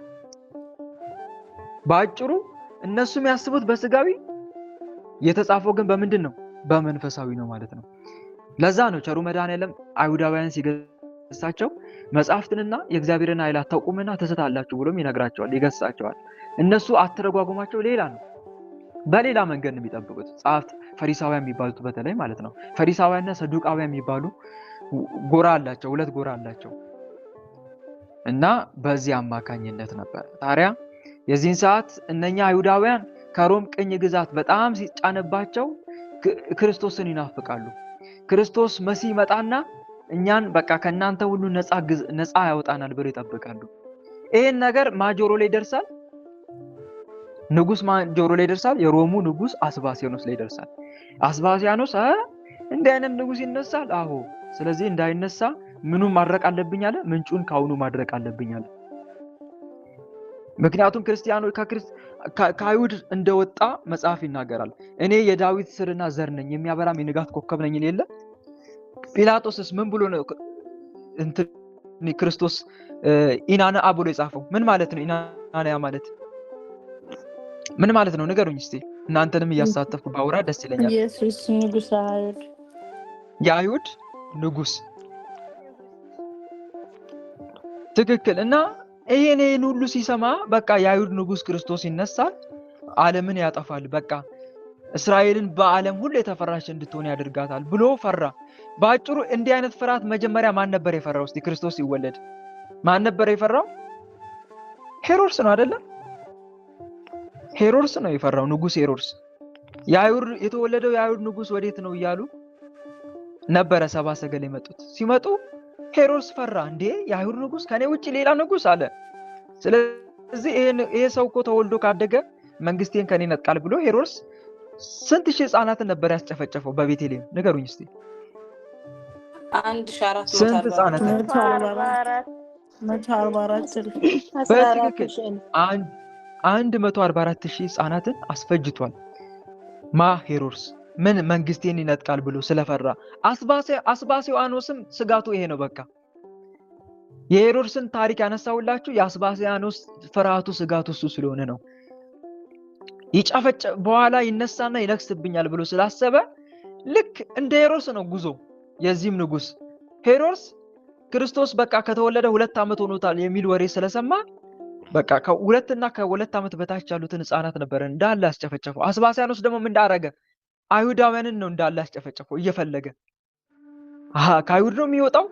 በአጭሩ እነሱ የሚያስቡት በስጋዊ፣ የተጻፈው ግን በምንድን ነው? በመንፈሳዊ ነው ማለት ነው። ለዛ ነው ቸሩ መድኃኔዓለም አይሁዳውያን ሲገሳቸው መጽሐፍትንና የእግዚአብሔርን ኃይል አታውቁምና ትስታላችሁ ብሎም ይነግራቸዋል፣ ይገሳቸዋል። እነሱ አተረጓጉማቸው ሌላ ነው። በሌላ መንገድ ነው የሚጠብቁት። ጸሐፍት ፈሪሳውያን የሚባሉት በተለይ ማለት ነው። ፈሪሳውያንና ሰዱቃውያን የሚባሉ ጎራ አላቸው፣ ሁለት ጎራ አላቸው። እና በዚህ አማካኝነት ነበር ታዲያ የዚህን ሰዓት እነኛ አይሁዳውያን ከሮም ቅኝ ግዛት በጣም ሲጫነባቸው ክርስቶስን ይናፍቃሉ። ክርስቶስ መሲህ ይመጣና እኛን በቃ ከናንተ ሁሉ ነፃ ያወጣናል ብለው ይጠብቃሉ። ይሄን ነገር ማጆሮ ላይ ይደርሳል። ንጉስ ማጆሮ ላይ ይደርሳል። የሮሙ ንጉስ አስባሲያኖስ ላይ ይደርሳል። አስባሲያኖስ እንዲህ አይነት ንጉስ ይነሳል? አዎ። ስለዚህ እንዳይነሳ ምኑን ማድረቅ አለብኝ አለ? ምንጩን ካሁኑ ማድረቅ አለብኝ አለ። ምክንያቱም ክርስቲያኖች ከአይሁድ እንደወጣ መጽሐፍ ይናገራል። እኔ የዳዊት ስርና ዘር ነኝ፣ የሚያበራም የንጋት ኮከብ ነኝ ይል የለ? ጲላጦስስ ምን ብሎ ነው ክርስቶስ ኢናንአ ብሎ የጻፈው? ምን ማለት ነው ኢናንያ ማለት? ምን ማለት ነው ንገሩኝ እስቲ። እናንተንም እያሳተፍኩ ባውራ ደስ ይለኛል። ኢየሱስ ንጉሥ አይሁድ፣ የአይሁድ ንጉስ። ትክክል። እና ይሄን ሁሉ ሲሰማ በቃ የአይሁድ ንጉስ ክርስቶስ ይነሳል፣ ዓለምን ያጠፋል፣ በቃ እስራኤልን በዓለም ሁሉ የተፈራች እንድትሆን ያደርጋታል ብሎ ፈራ። በአጭሩ እንዲህ አይነት ፍርሃት መጀመሪያ ማን ነበር የፈራው? እስቲ ክርስቶስ ሲወለድ ማን ነበር የፈራው? ሄሮድስ ነው አይደለ? ሄሮድስ ነው የፈራው፣ ንጉስ ሄሮድስ። የተወለደው የአይሁድ ንጉስ ወዴት ነው እያሉ ነበረ ሰባ ሰገል የመጡት። ሲመጡ ሄሮድስ ፈራ። እንዴ የአይሁድ ንጉስ ከኔ ውጪ ሌላ ንጉስ አለ። ስለዚህ ይሄ ሰው እኮ ተወልዶ ካደገ መንግስቴን ከኔ ነጥቃል ብሎ ሄሮድስ ስንት ሺህ ህፃናትን ነበር ያስጨፈጨፈው በቤተልሔም? ንገሩኝ እስቲ። 1444 ስንት ህፃናትን? 144,000 ህፃናትን አስፈጅቷል። ሄሮድስ ምን መንግስቴን ይነጥቃል ብሎ ስለፈራ። አስባሲያኖስም ስጋቱ ይሄ ነው። በቃ የሄሮድስን ታሪክ ያነሳውላችሁ የአስባሲያኖስ ፍርሃቱ ስጋቱ እሱ ስለሆነ ነው። በኋላ ይነሳና ይነክስብኛል ብሎ ስላሰበ ልክ እንደ ሄሮድስ ነው ጉዞ። የዚህም ንጉስ ሄሮድስ ክርስቶስ በቃ ከተወለደ 2 ዓመት ሆኖታል የሚል ወሬ ስለሰማ በቃ ከ2 ዓመት በታች ያሉትን ህፃናት ነበር እንዳለ ያስጨፈጨፈው። አስባሲያኖስ ደግሞ ምን እንዳረገ? አይሁዳውያንን ነው እንዳለ ያስጨፈጨፈው እየፈለገ። ከአይሁድ ነው የሚወጣው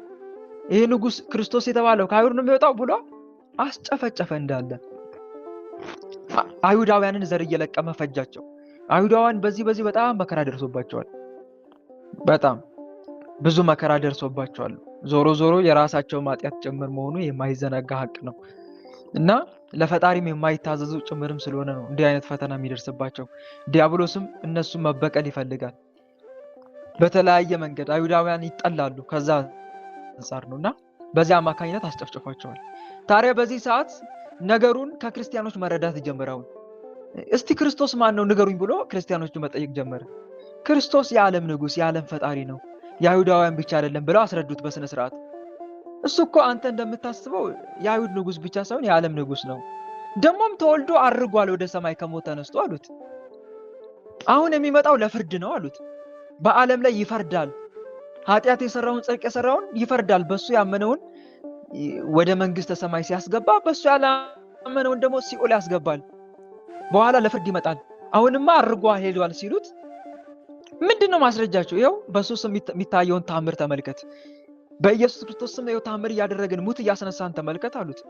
ይሄ ንጉስ ክርስቶስ የተባለው ከአይሁድ ነው የሚወጣው ብሎ አስጨፈጨፈ እንዳለ። አይሁዳውያንን ዘር እየለቀመ ፈጃቸው። አይሁዳውያን በዚህ በጣም መከራ ደርሶባቸዋል። በጣም ብዙ መከራ ደርሶባቸዋል። ዞሮ የራሳቸው ማጥያት ጭምር መሆኑ የማይዘነጋ ሀቅ ነው እና ለፈጣሪም የማይታዘዙ ጭምርም ስለሆነ ነው እንዲህ አይነት ፈተና የሚደርስባቸው። ዲያብሎስም እነሱ መበቀል ይፈልጋል በተለያየ መንገድ። አይሁዳውያን ይጠላሉ ከዛ አንፃር ነውና በዚህ አማካኝነት አስጨፍጭፏቸዋል። ታዲያ በዚህ ሰዓት ነገሩን ከክርስቲያኖች መረዳት ጀመረው። እስቲ ክርስቶስ ማን ነው ንገሩኝ ብሎ ክርስቲያኖቹ መጠየቅ ጀመረ። ክርስቶስ የዓለም ንጉስ፣ የዓለም ፈጣሪ ነው፣ የአይሁዳውያን ብቻ አይደለም ብለው አስረዱት በስነ ስርዓት። እሱ እኮ አንተ እንደምታስበው የአይሁድ ንጉስ ብቻ ሳይሆን የዓለም ንጉስ ነው፣ ደሞም ተወልዶ አርጓል ወደ ሰማይ ከሞት ተነስቶ አሉት። አሁን የሚመጣው ለፍርድ ነው አሉት። በዓለም ላይ ይፈርዳል፣ ኃጢአት የሰራውን ጽድቅ የሰራውን ይፈርዳል። በሱ ያመነውን ወደ መንግስተ ሰማይ ሲያስገባ፣ በሱ ያላመነውን ደግሞ ሲኦል ያስገባል። በኋላ ለፍርድ ይመጣል። አሁንማ አርጓ ሄዷል ሲሉት ምንድነው ማስረጃቸው? ይኸው በሱ ስም የሚታየውን ታምር ተመልከት። በኢየሱስ ክርስቶስ ስም ይኸው ታምር እያደረግን ሙት እያስነሳን ተመልከት አሉት።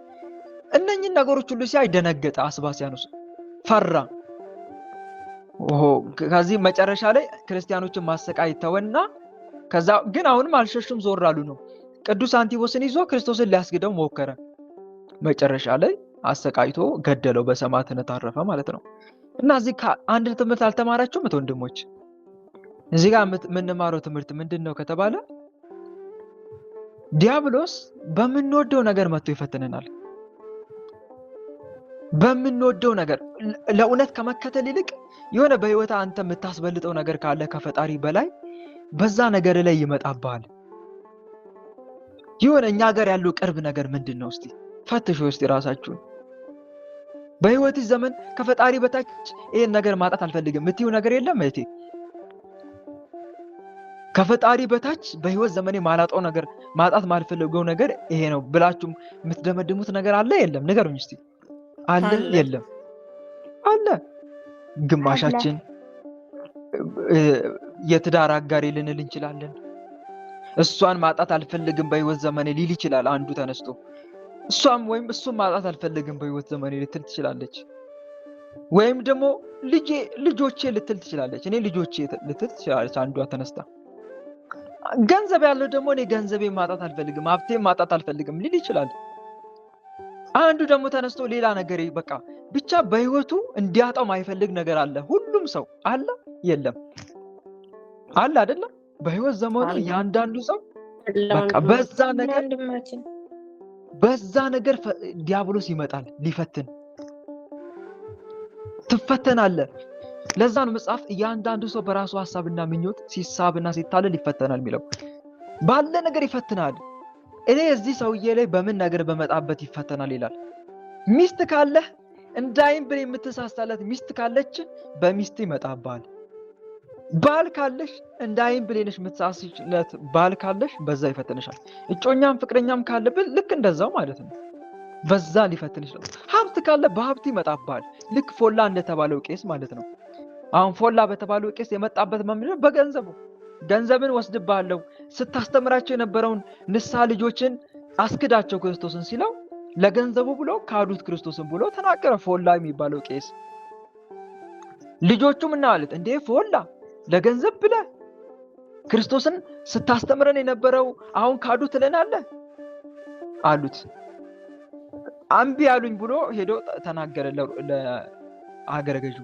እነኚህን ነገሮች ሁሉ ሲያይ ደነገጠ። አስባስያኖስ ፈራ። ከዚህ መጨረሻ ላይ ክርስቲያኖችን ማሰቃየት ተወና ከዛ ግን አሁንም አልሸሹም፣ ዞር አሉ ነው። ቅዱስ አንቲቦስን ይዞ ክርስቶስን ሊያስገደው ሞከረ። መጨረሻ ላይ አሰቃይቶ ገደለው፣ በሰማዕትነት አረፈ ማለት ነው። እና እዚህ አንድ ትምህርት አልተማራችሁም ወንድሞች? እዚህ ጋር የምንማረው ትምህርት ምንድነው ከተባለ ዲያብሎስ በምንወደው ነገር መጥቶ ይፈትነናል። በምንወደው ነገር ለእውነት ከመከተል ይልቅ የሆነ በህይወት አንተ የምታስበልጠው ነገር ካለ ከፈጣሪ በላይ በዛ ነገር ላይ ይመጣባል። የሆነ እኛ ጋር ያለው ቅርብ ነገር ምንድነው? እስቲ ፈትሹ እስቲ ራሳችሁን። በህይወት ዘመን ከፈጣሪ በታች ይሄን ነገር ማጣት አልፈልግም ምትዩ ነገር የለም እህቴ? ከፈጣሪ በታች በህይወት ዘመኔ ማላጣው ነገር ማጣት ማልፈልገው ነገር ይሄ ነው ብላችሁ የምትደመድሙት ነገር አለ የለም? ንገሩኝ እስቲ። አለ የለም? አለ። ግማሻችን የትዳር አጋሪ ልንል እንችላለን። እሷን ማጣት አልፈልግም በህይወት ዘመኔ ሊል ይችላል አንዱ ተነስቶ። እሷም ወይም እሱም ማጣት አልፈልግም በህይወት ዘመኔ ልትል ትችላለች። ወይም ደግሞ ልጆቼ ልትል ትችላለች። እኔ ልጆቼ ልትል ትችላለች አንዷ ተነስታ። ገንዘብ ያለው ደግሞ እኔ ገንዘቤ ማጣት አልፈልግም፣ ሀብቴን ማጣት አልፈልግም ሊል ይችላል። አንዱ ደግሞ ተነስቶ ሌላ ነገር በቃ ብቻ በህይወቱ እንዲያጣው ማይፈልግ ነገር አለ። ሁሉም ሰው አለ የለም? አለ አይደለም? በህይወት ዘመኑ ያንዳንዱ ሰው በቃ በዛ ነገር ዲያብሎስ ይመጣል ሊፈትን። ትፈተናለህ። ለዛ ነው መጽሐፍ እያንዳንዱ ሰው በራሱ ሐሳብና ምኞት ሲሳብና ሲታለል ይፈተናል የሚለው። ባለ ነገር ይፈትናል። እኔ እዚህ ሰውዬ ላይ በምን ነገር በመጣበት ይፈተናል ይላል። ሚስት ካለህ እንዳይን ብለ የምትሳሳለት ሚስት ካለች በሚስት ይመጣባል። ባል ካለሽ እንዳይን ብለሽ የምትሳሳለት ባል ካለሽ በዛ ይፈተንሻል። እጮኛም ፍቅረኛም ካለብህ ልክ እንደዛው ማለት ነው። በዛ ሊፈትን ይችላል። ሀብት ካለ በሀብት ይመጣባል። ልክ ፎላ እንደተባለው ቄስ ማለት ነው። አሁን ፎላ በተባለው ቄስ የመጣበት መምሪያ በገንዘቡ ገንዘብን ወስድባለሁ ስታስተምራቸው የነበረውን ንስሐ ልጆችን አስክዳቸው ክርስቶስን ሲለው ለገንዘቡ ብሎ ካዱት ክርስቶስን ብሎ ተናገረ። ፎላ የሚባለው ቄስ ልጆቹ ምን አሉት? እንዴ ፎላ ለገንዘብ ብለ ክርስቶስን ስታስተምረን የነበረው አሁን ካዱ ትለናለህ አሉት። አምቢ ያሉኝ ብሎ ሄዶ ተናገረ ለአገረ ገዡ።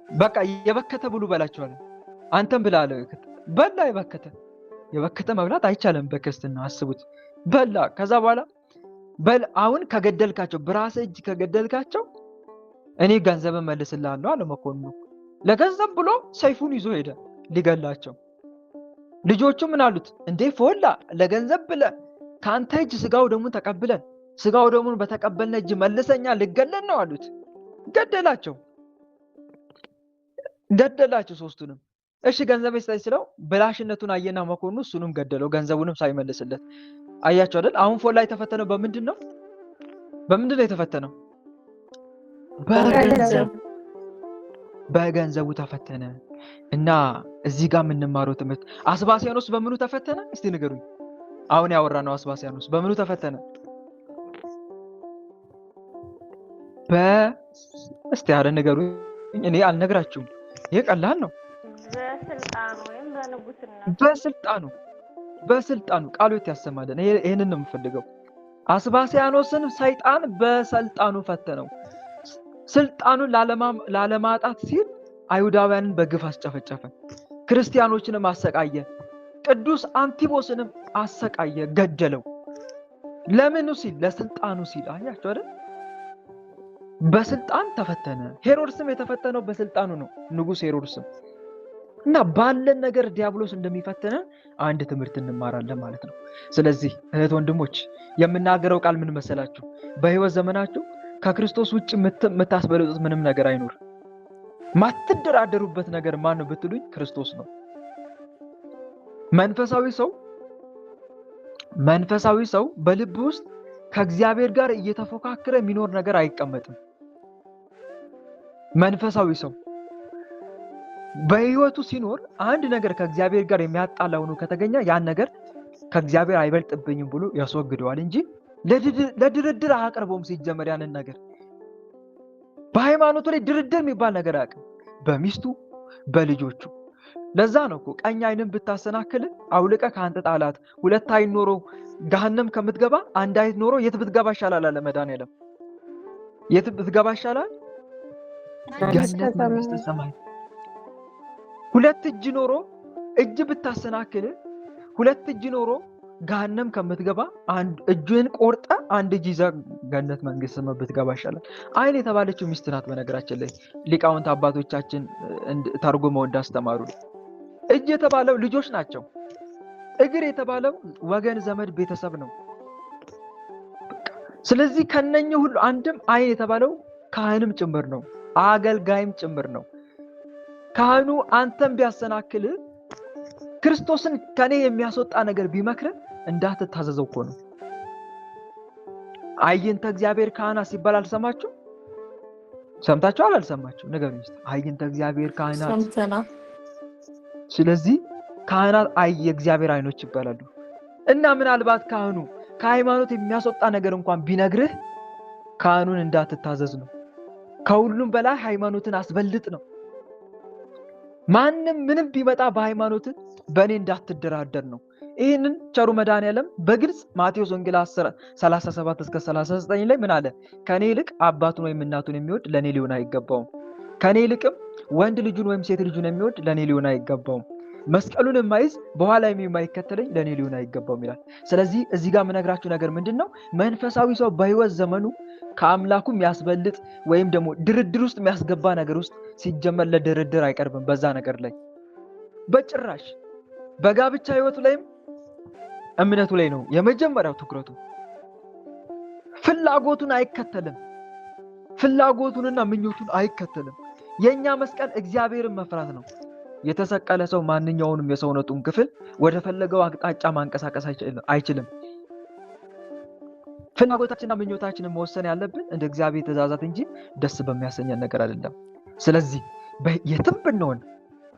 በቃ የበከተ ብሉ በላቸዋል። አንተም ብላ አለ። በላ የበከተ መብላት አይቻልም በክርስትና አስቡት። በላ። ከዛ በኋላ አሁን ከገደልካቸው በራስህ እጅ ከገደልካቸው እኔ ገንዘብን መልስልሃለሁ አለ መኮንኑ። ለገንዘብ ብሎ ሰይፉን ይዞ ሄደ ሊገላቸው። ልጆቹ ምን አሉት? እንዴ ፎላ ለገንዘብ ብለ ከአንተ እጅ ስጋው ደሙን ተቀብለን ስጋው ደሙን በተቀበልነ እጅ መልሰኛ ልገለን ነው አሉት። ገደላቸው ሶስቱንም። እሺ ገንዘብ ይስጠኝ ስለው በላሽነቱን አየና መኮንኑ እሱንም ገደለው፣ ገንዘቡንም ሳይመልስለት። አያቸው አይደል? አሁን ፎላ የተፈተነው በምንድን ነው የተፈተነው? በገንዘቡ ተፈተነ። እና እዚህ ጋር የምንማረው ትምህርት አስባስያኖስ በምኑ ተፈተነ? እስቲ ንገሩኝ። አሁን ያወራነው አስባስያኖስ በምኑ ተፈተነ? እስቲ አረ ንገሩኝ። እኔ አልነግራችሁም። ይሄ ቀላል ነው። በስልጣኑ ወይም በንጉስና በስልጣኑ ቃሉት ያሰማልን። ይሄንን ነው የምፈልገው። አስባስያኖስን ሰይጣን በስልጣኑ ፈተነው። ስልጣኑን ላለማጣት ሲል አይሁዳውያንን በግፍ አስጨፈጨፈ፣ ክርስቲያኖችንም አሰቃየ፣ ቅዱስ አንቲቦስንም አሰቃየ፣ ገደለው። ለምኑ ሲል? ለስልጣኑ ሲል። አያችሁ አይደል? በስልጣን ተፈተነ። ሄሮድስም የተፈተነው በስልጣኑ ነው፣ ንጉስ ሄሮድስም። እና ባለን ነገር ዲያብሎስ እንደሚፈተነ አንድ ትምህርት እንማራለን ማለት ነው። ስለዚህ እህት ወንድሞች የምናገረው ቃል ምን መሰላችሁ? በህይወት ዘመናችሁ ከክርስቶስ ውጭ የምታስበልጡት ምንም ነገር አይኖር። ማትደራደሩበት ነገር ማን ነው ብትሉኝ ክርስቶስ ነው። መንፈሳዊ ሰው በልብ ውስጥ ከእግዚአብሔር ጋር እየተፎካከረ የሚኖር ነገር አይቀመጥም። መንፈሳዊ ሰው በህይወቱ ሲኖር አንድ ነገር ከእግዚአብሔር ጋር የሚያጣላው ነው ከተገኘ ያን ነገር ከእግዚአብሔር አይበልጥብኝም ብሎ ያስወግደዋል እንጂ ለድርድር አያቀርበውም። ሲጀመር ያንን ነገር በሃይማኖቱ ላይ ድርድር የሚባል ነገር አያውቅም። በሚስቱ በልጆቹ። ለዛ ነው እኮ ቀኝ ዓይንን ብታሰናክል አውልቀ ከአንተ ጣላት። ሁለት ዓይን ኖሮ ገሃነም ከምትገባ አንድ ዓይን ኖሮ የት ብትገባ ይሻላል አለ መድኃኒዓለም። የት ብትገባ ይሻላል? ገነት መንግስተ ሰማይ። ሁለት እጅ ኖሮ እጅ ብታሰናክል ሁለት እጅ ኖሮ ገሃነም ከምትገባ አንድ እጅን ቆርጠ አንድ እጅ ይዘህ ገነት መንግስተ ሰማይ ብትገባ ይሻላል። ዓይን የተባለችው ሚስት ናት። በነገራችን ላይ ሊቃውንት አባቶቻችን ተርጉመው እንዳስተማሩ እጅ የተባለው ልጆች ናቸው። እግር የተባለው ወገን፣ ዘመድ፣ ቤተሰብ ነው። ስለዚህ ከነኚህ ሁሉ አንድም ዓይን የተባለው ካህንም ጭምር ነው፣ አገልጋይም ጭምር ነው። ካህኑ አንተም ቢያሰናክል ክርስቶስን ከኔ የሚያስወጣ ነገር ቢመክር እንዳትታዘዘው እኮ ነው። አይንተ እግዚአብሔር ካህናት ሲባል አልሰማችሁ? ሰምታችኋል? አልሰማችሁ? ንገሩኝ እስቲ። አይንተ እግዚአብሔር ካህናት ሰምተናል። ስለዚህ ካህናት የእግዚአብሔር ዓይኖች ይባላሉ። እና ምናልባት ካህኑ ከሃይማኖት የሚያስወጣ ነገር እንኳን ቢነግርህ ካህኑን እንዳትታዘዝ ነው። ከሁሉም በላይ ሃይማኖትን አስበልጥ ነው። ማንም ምንም ቢመጣ በሃይማኖት በእኔ እንዳትደራደር ነው። ይህንን ቸሩ መድኃኒዓለም በግልጽ ማቴዎስ ወንጌል 10:37 እስከ 39 ላይ ምን አለ? ከኔ ይልቅ አባቱን ወይም እናቱን የሚወድ ለኔ ሊሆን አይገባውም። ከኔ ይልቅም ወንድ ልጁን ወይም ሴት ልጁን የሚወድ ለኔ ሊሆን አይገባውም። መስቀሉን የማይዝ በኋላ የማይከተለኝ ለኔ ሊሆን አይገባውም ይላል። ስለዚህ እዚህ ጋር የምነግራችሁ ነገር ምንድነው? መንፈሳዊ ሰው በህይወት ዘመኑ ከአምላኩ የሚያስበልጥ ወይም ደግሞ ድርድር ውስጥ የሚያስገባ ነገር ውስጥ ሲጀመር ለድርድር አይቀርብም። በዛ ነገር ላይ በጭራሽ። በጋብቻ ህይወቱ ላይም እምነቱ ላይ ነው የመጀመሪያው ትኩረቱ። ፍላጎቱን አይከተልም። ፍላጎቱንና ምኞቱን አይከተልም። የኛ መስቀል እግዚአብሔርን መፍራት ነው። የተሰቀለ ሰው ማንኛውንም የሰውነቱን ክፍል ወደ ፈለገው አቅጣጫ ማንቀሳቀስ አይችልም። ፍላጎታችንና ምኞታችንን መወሰን ያለብን እንደ እግዚአብሔር ትእዛዛት እንጂ ደስ በሚያሰኘን ነገር አይደለም። ስለዚህ የትም ብንሆን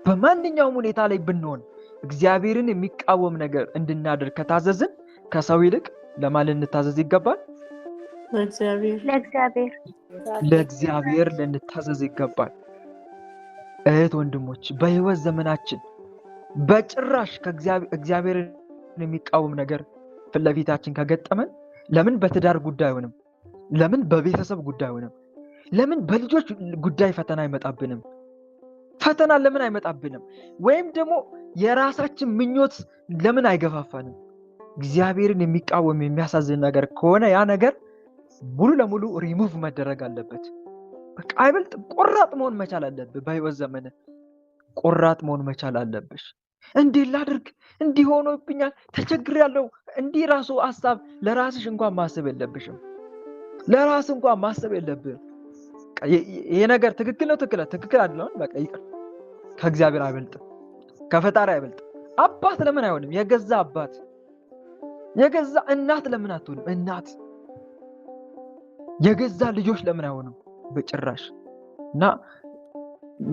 በማንኛውም ሁኔታ ላይ ብንሆን እግዚአብሔርን የሚቃወም ነገር እንድናደርግ ከታዘዝን ከሰው ይልቅ ለማን ልንታዘዝ ይገባል? ለእግዚአብሔር ልንታዘዝ ይገባል። እህት ወንድሞች፣ በህይወት ዘመናችን በጭራሽ እግዚአብሔርን የሚቃወም ነገር ፊት ለፊታችን ከገጠመን ለምን በትዳር ጉዳይ ሆነም፣ ለምን በቤተሰብ ጉዳይ ሆነም፣ ለምን በልጆች ጉዳይ ፈተና አይመጣብንም? ፈተና ለምን አይመጣብንም? ወይም ደግሞ የራሳችን ምኞት ለምን አይገፋፋንም? እግዚአብሔርን የሚቃወም የሚያሳዝን ነገር ከሆነ ያ ነገር ሙሉ ለሙሉ ሪሙቭ መደረግ አለበት። በቃ አይበልጥም። ቆራጥ መሆን መቻል አለብህ። በህይወት ዘመን ቆራጥ መሆን መቻል አለብሽ። እንዲህ ላድርግ፣ እንዲህ ሆኖብኛል፣ ተቸግሬያለሁ፣ እንዲህ ራሱ ሐሳብ ለራስሽ እንኳን ማሰብ የለብሽም። ለራስ እንኳን ማሰብ የለብህም። ይሄ ነገር ትክክል ነው፣ ትክክል አይደለም፣ በቃ ይቅር። ከእግዚአብሔር አይበልጥም፣ ከፈጣሪ አይበልጥም። አባት ለምን አይሆንም? የገዛ አባት፣ የገዛ እናት ለምን አትሆንም? እናት የገዛ ልጆች ለምን አይሆንም? በጭራሽ። እና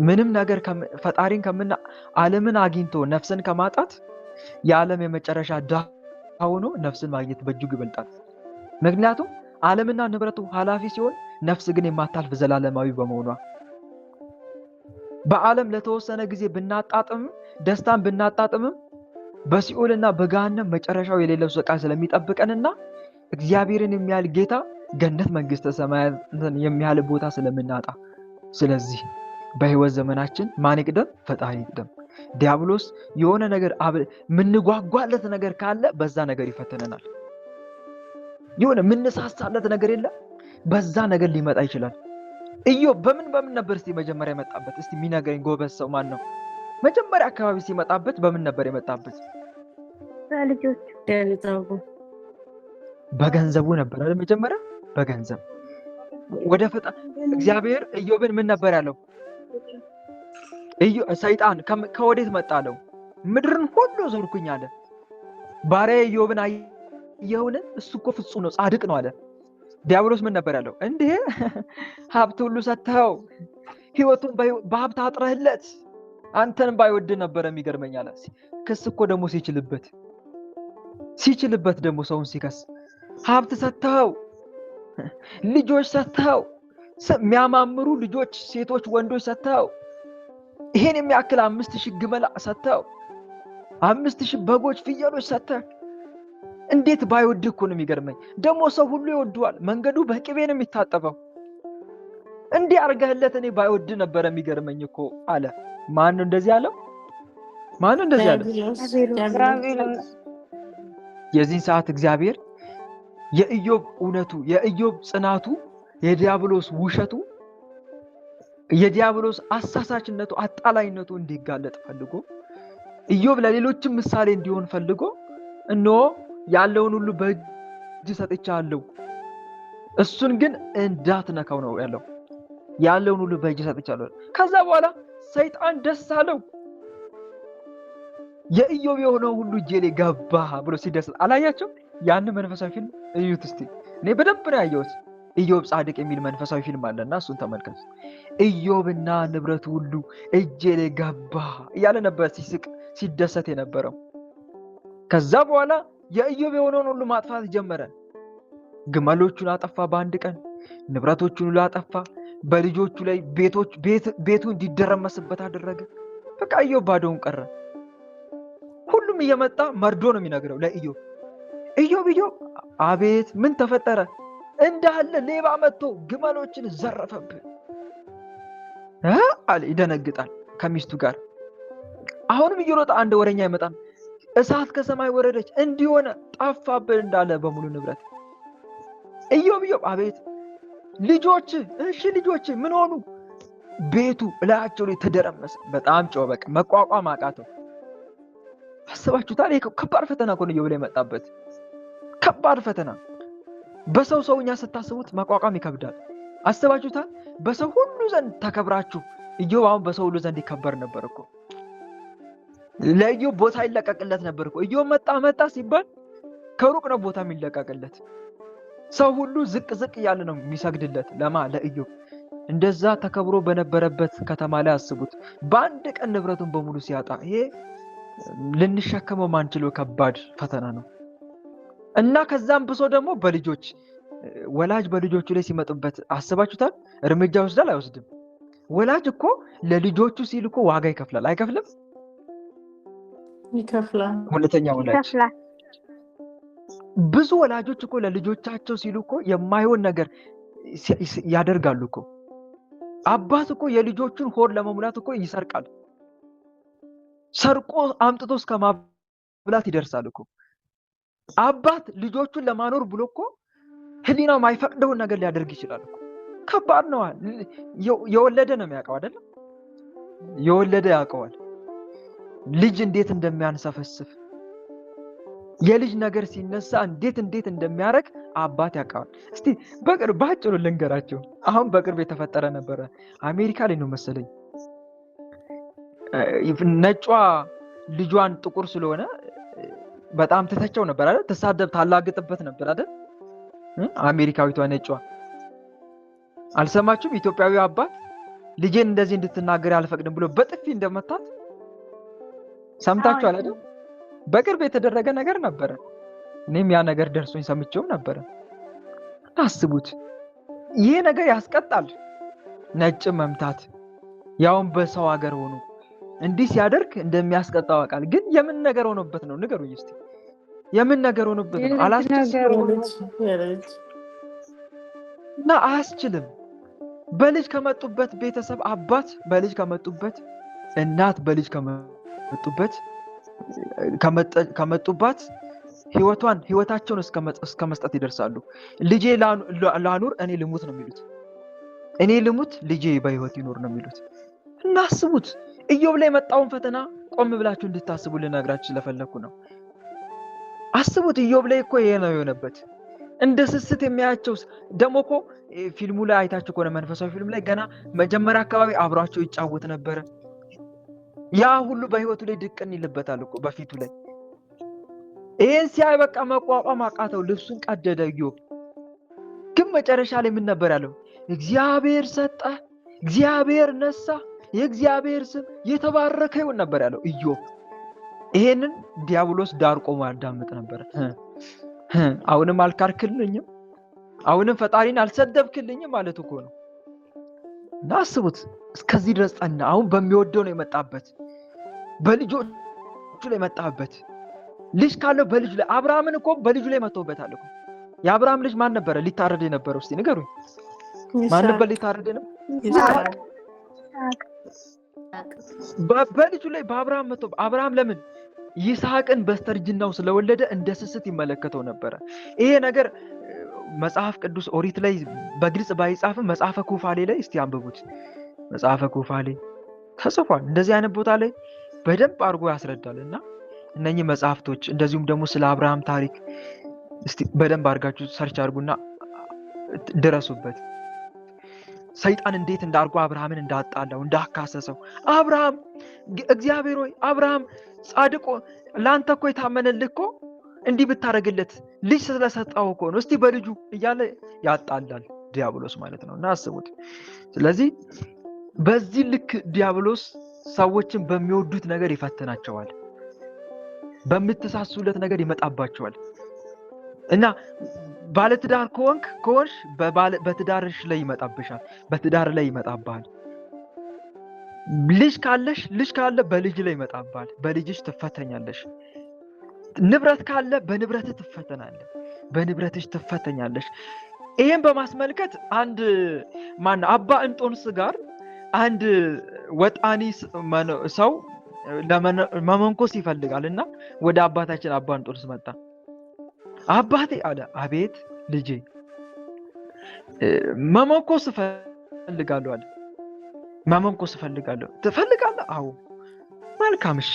ምንም ነገር ፈጣሪን ዓለምን አግኝቶ ነፍስን ከማጣት የዓለም የመጨረሻ ድሃ ሆኖ ነፍስን ማግኘት በእጅጉ ይበልጣል። ምክንያቱም ዓለምና ንብረቱ ኃላፊ ሲሆን ነፍስ ግን የማታልፍ ዘላለማዊ በመሆኗ በዓለም ለተወሰነ ጊዜ ብናጣጥምም ደስታን ብናጣጥምም በሲኦልና በገሃነም መጨረሻው የሌለው ስቃይ ስለሚጠብቀንና እግዚአብሔርን የሚያህል ጌታ ገነት መንግስተ ሰማያትን የሚያህል ቦታ ስለምናጣ፣ ስለዚህ በህይወት ዘመናችን ማን ይቅደም? ፈጣሪ ይቅደም። ዲያብሎስ የሆነ ነገር ምንጓጓለት ነገር ካለ በዛ ነገር ይፈተነናል። የሆነ ምንሳሳለት ነገር የለ፣ በዛ ነገር ሊመጣ ይችላል። ኢዮብ በምን ነበር እስቲ መጀመሪያ የመጣበት? እስቲ የሚነገረኝ ጎበዝ ሰው ማን ነው? መጀመሪያ አካባቢ ሲመጣበት በምን ነበር የመጣበት? በልጆቹ በገንዘቡ ነበር አይደል? መጀመሪያ በገንዘብ ወደ እግዚአብሔር ኢዮብን ምን ነበር ያለው? ሰይጣን ከወዴት መጣ አለው? ምድርን ሁሉ ዞርኩኝ አለ። ባሪያ ኢዮብን አየኸውን? እሱ እኮ ፍጹም ነው፣ ጻድቅ ነው አለ። ዲያብሎስ ምን ነበር ያለው? እንዴ ሀብት ሁሉ ሰጥተው ህይወቱን በሀብት አጥረህለት አንተን ባይወድ ነበር የሚገርመኝ አለ። ክስ እኮ ደግሞ ሲችልበት ደግሞ ሰውን ሲከስ ሀብት ሰጥተው ልጆች ሰጥተው የሚያማምሩ ልጆች ሴቶች ወንዶች ሰጥተው ይሄን የሚያክል 5000 ግመል ሰጥተው 5000 በጎች ፍየሎች ሰጥተው እንዴት ባይወድ እኮ ነው የሚገርመኝ። ደግሞ ሰው ሁሉ ይወደዋል። መንገዱ በቅቤ ነው የሚታጠበው። እንዲህ አርገህለት እኔ ባይወድ ነበር የሚገርመኝ እኮ አለ። ማን ነው እንደዚህ ያለው? ማን ነው እንደዚህ ያለው? የዚህን ሰዓት እግዚአብሔር የኢዮብ እውነቱ፣ የኢዮብ ጽናቱ፣ የዲያብሎስ ውሸቱ፣ የዲያብሎስ አሳሳችነቱ፣ አጣላይነቱ እንዲጋለጥ ፈልጎ ኢዮብ ለሌሎችም ምሳሌ እንዲሆን ፈልጎ እነሆ ያለውን ሁሉ በእጅ ሰጥቻለሁ፣ እሱን ግን እንዳትነካው ነው ያለው። ያለውን ሁሉ በእጅ ሰጥቻለሁ። ከዛ በኋላ ሰይጣን ደስ አለው። የኢዮብ የሆነው ሁሉ እጄ ላይ ገባ ብሎ ሲደስ አላያቸው? ያን መንፈሳዊ ፊልም እዩት እስቲ። እኔ በደንብ ነው ያየሁት። ኢዮብ ጻድቅ የሚል መንፈሳዊ ፊልም አለና እሱን ተመልከቱ። ኢዮብና ንብረቱ ሁሉ እጄ ላይ ገባ እያለ ነበር ሲስቅ ሲደሰት የነበረው። ከዛ በኋላ የኢዮብ የሆነውን ሁሉ ማጥፋት ጀመረ። ግመሎቹን አጠፋ በአንድ ቀን፣ ንብረቶቹን ሁሉ አጠፋ። በልጆቹ ላይ ቤቱ እንዲደረመስበት አደረገ። በቃ ኢዮብ ባዶውን ቀረ። ሁሉም እየመጣ መርዶ ነው የሚነግረው ለኢዮብ። ኢዮብ አቤት ምን ተፈጠረ? እንዳለ ሌባ መጥቶ ግመሎችን ዘረፈብህ አለ። ይደነግጣል ከሚስቱ ጋር። አሁንም እየሮጠ አንድ ወረኛ ይመጣል። እሳት ከሰማይ ወረደች፣ እንዲሆነ ጠፋብን እንዳለ በሙሉ ንብረት። ኢዮብ አቤት ልጆች ምን ሆኑ? ቤቱ እላያቸው ላይ ተደረመሰ። በጣም ጮኸ። በቃ መቋቋም አቃተው። አስባችሁታል? ይሄ ከባድ ፈተና እኮ ነው ኢዮብ ላይ መጣበት። ከባድ ፈተና። በሰውኛ ስታስቡት መቋቋም ይከብዳል። አስባችሁታል? በሰው ሁሉ ዘንድ ተከብራችሁ ኢዮብ አሁን በሰው ሁሉ ዘንድ ይከበር ነበር እኮ። ለኢዮብ ቦታ ይለቀቅለት ነበር እኮ። ኢዮብ መጣ ሲባል ከሩቅ ነው ቦታ የሚለቀቅለት። ሰው ሁሉ ዝቅ እያለ ነው የሚሰግድለት። ለኢዮብ። እንደዛ ተከብሮ በነበረበት ከተማ ላይ አስቡት። በአንድ ቀን ንብረቱን በሙሉ ሲያጣ፣ ይሄ ልንሸከመው ማንችለው ከባድ ፈተና ነው። እና ከዛም ብሶ ደግሞ ወላጅ በልጆቹ ላይ ሲመጡበት አስባችሁታል? እርምጃ ይወስዳል አይወስድም? ወላጅ እኮ ለልጆቹ ሲል እኮ ዋጋ ይከፍላል። አይከፍልም? ይከፍላል። እውነተኛ ወላጅ። ብዙ ወላጆች እኮ ለልጆቻቸው ሲሉ እኮ የማይሆን ነገር ያደርጋሉ እኮ። አባት እኮ የልጆቹን ሆድ ለመሙላት እኮ ይሰርቃል። ሰርቆ አምጥቶ እስከ ማብላት ይደርሳል እኮ። አባት ልጆቹን ለማኖር ብሎ እኮ ህሊናው ማይፈቅደውን ነገር ሊያደርግ ይችላል እኮ። ከባድ ነው። የወለደ ነው የሚያውቀው አይደለም? የወለደ ያውቀዋል ልጅ እንዴት እንደሚያንሰፈስፍ፣ የልጅ ነገር ሲነሳ እንዴት እንደሚያረግ አባት ያውቀዋል። እስቲ ባጭሩ ልንገራቸው። አሁን በቅርብ የተፈጠረ ነበረ። አሜሪካ ላይ ነው መሰለኝ። ነጯ ልጇን ጥቁር ስለሆነ በጣም ትተቸው ነበር አይደል? ተሳደብ ታላግጥበት ነበር አይደል? አሜሪካዊቷ ነጯ። አልሰማችሁም? ኢትዮጵያዊ አባት ልጄን እንደዚህ እንድትናገር አልፈቅድም ብሎ በጥፊ እንደመታት ሰምታችኋል አይደል? በቅርብ የተደረገ ነገር ነበረ። እኔም ያ ነገር ደርሶኝ ሰምቼውም ነበረ። አስቡት፣ ይሄ ነገር ያስቀጣል። ነጭ መምታት ያውን በሰው ሀገር ሆኖ እንዲህ ሲያደርግ እንደሚያስቀጣው አውቃል። ግን የምን ነገር ሆኖበት ነው? ንገሩኝ እስቲ። የምን ነገር ሆኖበት ነው? እና አያስችልም። በልጅ ከመጡበት ቤተሰብ አባት በልጅ ከመጡበት፣ እናት በልጅ ከመጡባት ህይወታቸውን እስከ መስጠት ይደርሳሉ። ልጄ ላኑር እኔ ልሙት ነው የሚሉት። እኔ ልሙት ልጄ በህይወት ይኖር ነው የሚሉት። እናስቡት። ኢዮብ ላይ የመጣውን ፈተና ቆም ብላችሁ እንድታስቡ ልነግራችሁ ስለፈለኩ ነው። አስቡት። ኢዮብ ላይ እኮ ይሄ ነው የሆነበት። እንደ ስስት የሚያያቸው ደግሞ እኮ ፊልሙ ላይ አይታችሁ ከሆነ መንፈሳዊ ፊልም ላይ ገና መጀመሪያ አካባቢ አብሯቸው ይጫወት ነበረ። ያ ሁሉ በህይወቱ ላይ ድቅን ይልበታል እኮ በፊቱ ላይ። ይሄን ሲያይ በቃ መቋቋም አቃተው። ልብሱን ቀደደ ኢዮብ። ግን መጨረሻ ላይ ምን ነበር ያለው? እግዚአብሔር ሰጠ፣ እግዚአብሔር ነሳ፣ የእግዚአብሔር ስም የተባረከ ይሁን ነበር ያለው ኢዮብ። ይሄንን ዲያብሎስ ዳር ቆሞ ያዳምጥ ነበር። አሁንም አልካርክልኝም፣ አሁንም ፈጣሪን አልሰደብክልኝም ማለት እኮ ነው። እና አስቡት እስከዚህ ድረስ ጸና። አሁን በሚወደው ነው የመጣበት፣ በልጆቹ ላይ መጣበት። ልጅ ካለው በልጁ ላይ አብርሃምን እኮ በልጁ ላይ መጥቶበታል እኮ። የአብርሃም ልጅ ማን ነበረ ሊታረድ የነበረው? እስቲ ንገሩኝ። ማን ነበር ሊታረድ ነው? ይስሐቅ። በልጁ ላይ በአብርሃም መጥቶ አብርሃም ለምን ይስሐቅን በስተርጅናው ስለወለደ እንደ ስስት ይመለከተው ነበረ። ይሄ ነገር መጽሐፍ ቅዱስ ኦሪት ላይ በግልጽ ባይጻፍም መጽሐፈ ኩፋሌ ላይ እስቲ አንብቡት። መጽሐፈ ኩፋሌ ተጽፏል። እንደዚህ አይነት ቦታ ላይ በደንብ አድርጎ ያስረዳልና እነኚህ መጽሐፍቶች እንደዚሁም ደግሞ ስለ አብርሃም ታሪክ እስቲ በደንብ አድርጋችሁ ሰርች አድርጉና ድረሱበት። ሰይጣን እንዴት እንዳርጎ አብርሃምን እንዳጣላው እንዳካሰሰው። አብርሃም እግዚአብሔር ሆይ አብርሃም ጻድቆ ላንተ እኮ የታመነልህ እኮ እንዲህ ብታረግለት ልጅ ስለሰጠው እኮ ነው፣ እስቲ በልጁ እያለ ያጣላል ዲያብሎስ ማለት ነው። እና አስቡት። ስለዚህ በዚህ ልክ ዲያብሎስ ሰዎችን በሚወዱት ነገር ይፈትናቸዋል፣ በምትሳሱለት ነገር ይመጣባቸዋል። እና ባለትዳር ከሆንሽ በትዳርሽ ላይ ይመጣብሻል፣ በትዳር ላይ ይመጣብሃል። ልጅ ካለ በልጅ ላይ ይመጣብሃል፣ በልጅሽ ትፈተኛለሽ። ንብረት ካለ በንብረትህ ትፈተናለህ፣ በንብረትሽ ትፈተኛለሽ። ይሄን በማስመልከት አንድ አባ እንጦንስ ጋር አንድ ወጣኒ ሰው መመንኮስ ይፈልጋል እና ወደ አባታችን አባ እንጦንስ መጣ። አባቴ አለ። አቤት ልጄ፣ መመንኮስ እፈልጋለሁ አለ። መመንኮስ እፈልጋለሁ። ትፈልጋለህ? አዎ። መልካም እሺ፣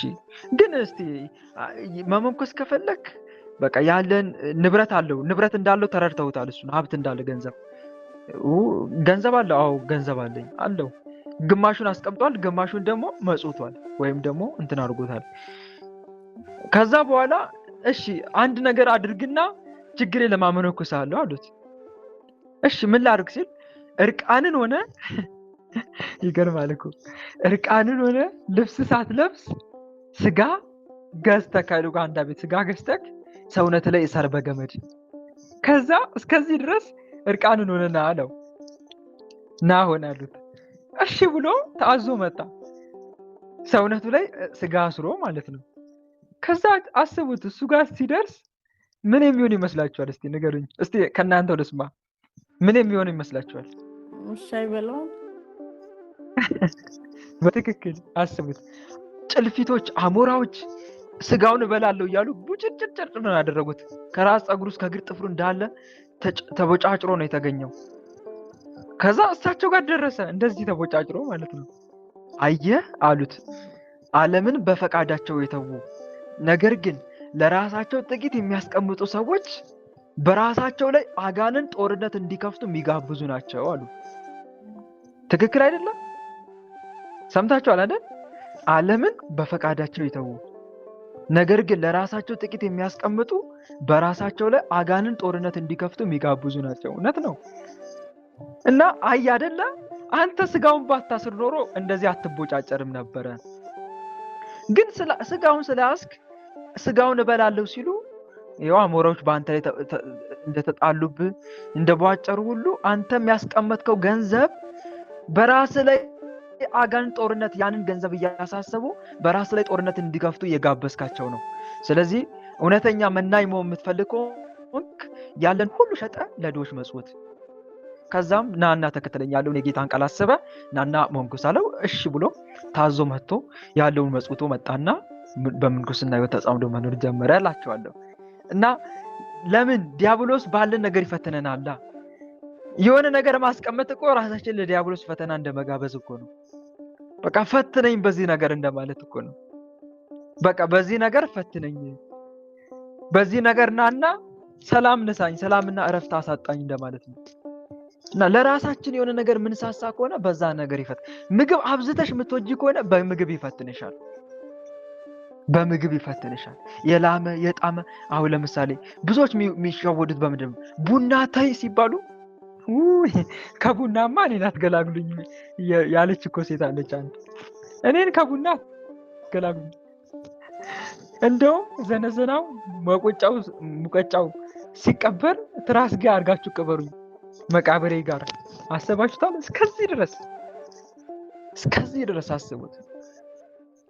ግን እስቲ መመንኮስ ከፈለክ በቃ ያለን ንብረት አለው፣ ንብረት እንዳለው ተረድተውታል። እሱ ሀብት እንዳለ ገንዘብ አለው። አዎ ገንዘብ አለኝ አለው። ግማሹን አስቀምጧል፣ ግማሹን ደግሞ መጽውቷል ወይም ደግሞ እንትን አድርጎታል። ከዛ በኋላ እሺ አንድ ነገር አድርግና ችግሬ ለማመንኮሳለሁ አሉት። እሺ ምን ላድርግ ሲል እርቃንን ሆነ ይገርማል እኮ እርቃንን ሆነ ልብስ ሳትለብስ ስጋ ገዝተህ ከሉጋ አንዳ ቤት ስጋ ገዝተህ ሰውነት ላይ እሰር በገመድ፣ ከዛ እስከዚህ ድረስ እርቃንን ሆነና አለው። ና ሆነ አሉት። እሺ ብሎ ታዞ መጣ። ሰውነቱ ላይ ስጋ አስሮ ማለት ነው። ከዛ አስቡት እሱ ጋር ሲደርስ ምን የሚሆን ይመስላችኋል? እስቲ ንገሩኝ። እስቲ ከናንተው ልስማ። ምን የሚሆን ይመስላችኋል? ሻይ በላው። በትክክል አስቡት። ጭልፊቶች፣ አሞራዎች ስጋውን እበላለሁ እያሉ ቡጭጭጭጭ ነው ያደረጉት። ከራስ ፀጉሩ እስከ እግር ጥፍሩ እንዳለ ተቦጫጭሮ ነው የተገኘው። ከዛ እሳቸው ጋር ደረሰ፣ እንደዚህ ተቦጫጭሮ ማለት ነው። አየህ አሉት፣ ዓለምን በፈቃዳቸው የተዉ ነገር ግን ለራሳቸው ጥቂት የሚያስቀምጡ ሰዎች በራሳቸው ላይ አጋንን ጦርነት እንዲከፍቱ የሚጋብዙ ናቸው አሉ። ትክክል አይደለም? ሰምታችኋል አይደል? ዓለምን በፈቃዳቸው የተዉ ነገር ግን ለራሳቸው ጥቂት የሚያስቀምጡ በራሳቸው ላይ አጋንን ጦርነት እንዲከፍቱ የሚጋብዙ ናቸው። እውነት ነው። እና አይ አይደለ አንተ ስጋውን ባታስር ኖሮ እንደዚህ አትቦጫጨርም ነበረ። ግን ስጋውን ስለያዝክ ስጋውን እበላለሁ ሲሉ ያው አሞራዎች በአንተ ላይ እንደተጣሉብህ እንደቧጨሩ ሁሉ አንተም ያስቀመጥከው ገንዘብ በራስ ላይ አጋን ጦርነት ያንን ገንዘብ እያሳሰቡ በራስ ላይ ጦርነት እንዲከፍቱ እየጋበዝካቸው ነው። ስለዚህ እውነተኛ መናኝ መሆን የምትፈልግ ከሆንክ ያለን ሁሉ ሸጠ ለድሆች መጽውት። ከዛም ናና ተከተለኝ ያለውን የጌታን ቃል አሰበ፣ ናና መንኩስ አለው። እሺ ብሎ ታዞ መጥቶ ያለውን መጽውቶ መጣና በምንኩስና ሕይወት ተጻምዶ መኖር ጀመረ እላቸዋለሁ። እና ለምን ዲያብሎስ ባለን ነገር ይፈተነናል? የሆነ ነገር ማስቀመጥ እኮ ራሳችን ለዲያብሎስ ፈተና እንደመጋበዝ እኮ ነው። በቃ ፈትነኝ በዚህ ነገር እንደማለት እኮ ነው። በቃ በዚህ ነገር ፈትነኝ፣ በዚህ ነገር ናና ሰላም ነሳኝ፣ ሰላምና እረፍት አሳጣኝ እንደማለት ነው። እና ለራሳችን የሆነ ነገር ምንሳሳ ከሆነ በዛ ነገር ምግብ አብዝተሽ የምትወጂ ከሆነ በምግብ ይፈትንሻል፣ በምግብ ይፈትንሻል። የላመ የጣመ አሁን ለምሳሌ ብዙዎች የሚሸወዱት በምንድን ነው? ቡና ተይ ሲባሉ ውይ ከቡናማ እኔን አትገላግሉኝ ያለች እኮ ሴት አለች አንድ። እኔን ከቡና አትገላግሉኝ። እንደውም ዘነዘናው ሙቀጫው ሲቀበር ትራስጌ አድርጋችሁ ቅበሩኝ መቃብሬ ጋር። አሰባችሁታል? እስከዚህ ድረስ አስቡት።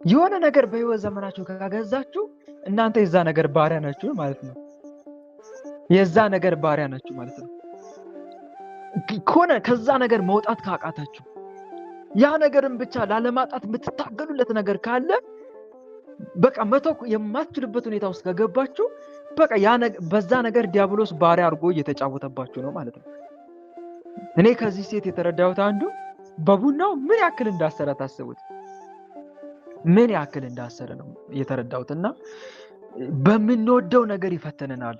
የሆነ ነገር በህይወት ዘመናችሁ ከገዛችሁ እናንተ የዛ ነገር ባሪያ ናችሁ ማለት ነው። የዛ ነገር ባሪያ ናችሁ ማለት ነው። ከዛ ነገር መውጣት ካቃታችሁ፣ ያ ነገርን ብቻ ላለማጣት የምትታገሉለት ነገር ካለ በቃ መተው የማትችሉበት ሁኔታ ውስጥ ከገባችሁ በቃ በዛ ነገር ዲያብሎስ ባሪያ አድርጎ እየተጫወተባችሁ ነው ማለት ነው። እኔ ከዚህ ሴት የተረዳሁት አንዱ በቡናው ምን ያክል እንዳሰረ ታስቡት። ምን ያክል እንዳሰረ ነው የተረዳሁትና በምንወደው ነገር ይፈተነናል።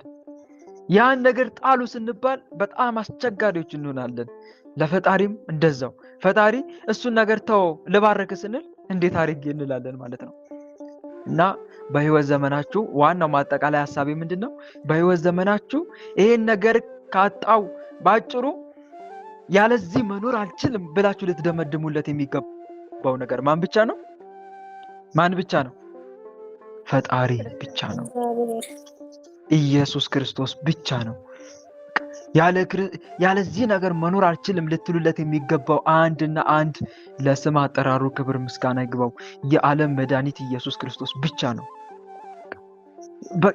ያን ነገር ጣሉ ስንባል በጣም አስቸጋሪዎች እንሆናለን። ለፈጣሪም እንደዛው ፈጣሪ እሱን ነገር ተው ልባርክ ስንል እንዴት አድርጌ እንላለን ማለት ነው። እና በህይወት ዘመናችሁ ዋናው ማጠቃላይ ሐሳቤ ምንድነው? በህይወት ዘመናችሁ ይሄን ነገር ካጣው ባጭሩ ያለዚህ መኖር አልችልም ብላችሁ ልትደመድሙለት የሚገባው ነገር ማን ብቻ ነው? ፈጣሪ ብቻ ነው። ኢየሱስ ክርስቶስ ብቻ ነው። ያለዚህ ነገር መኖር አልችልም ልትሉለት የሚገባው አንድና አንድ ለስም አጠራሩ ክብር ምስጋና ይግባው የዓለም መድኃኒት ኢየሱስ ክርስቶስ ብቻ ነው።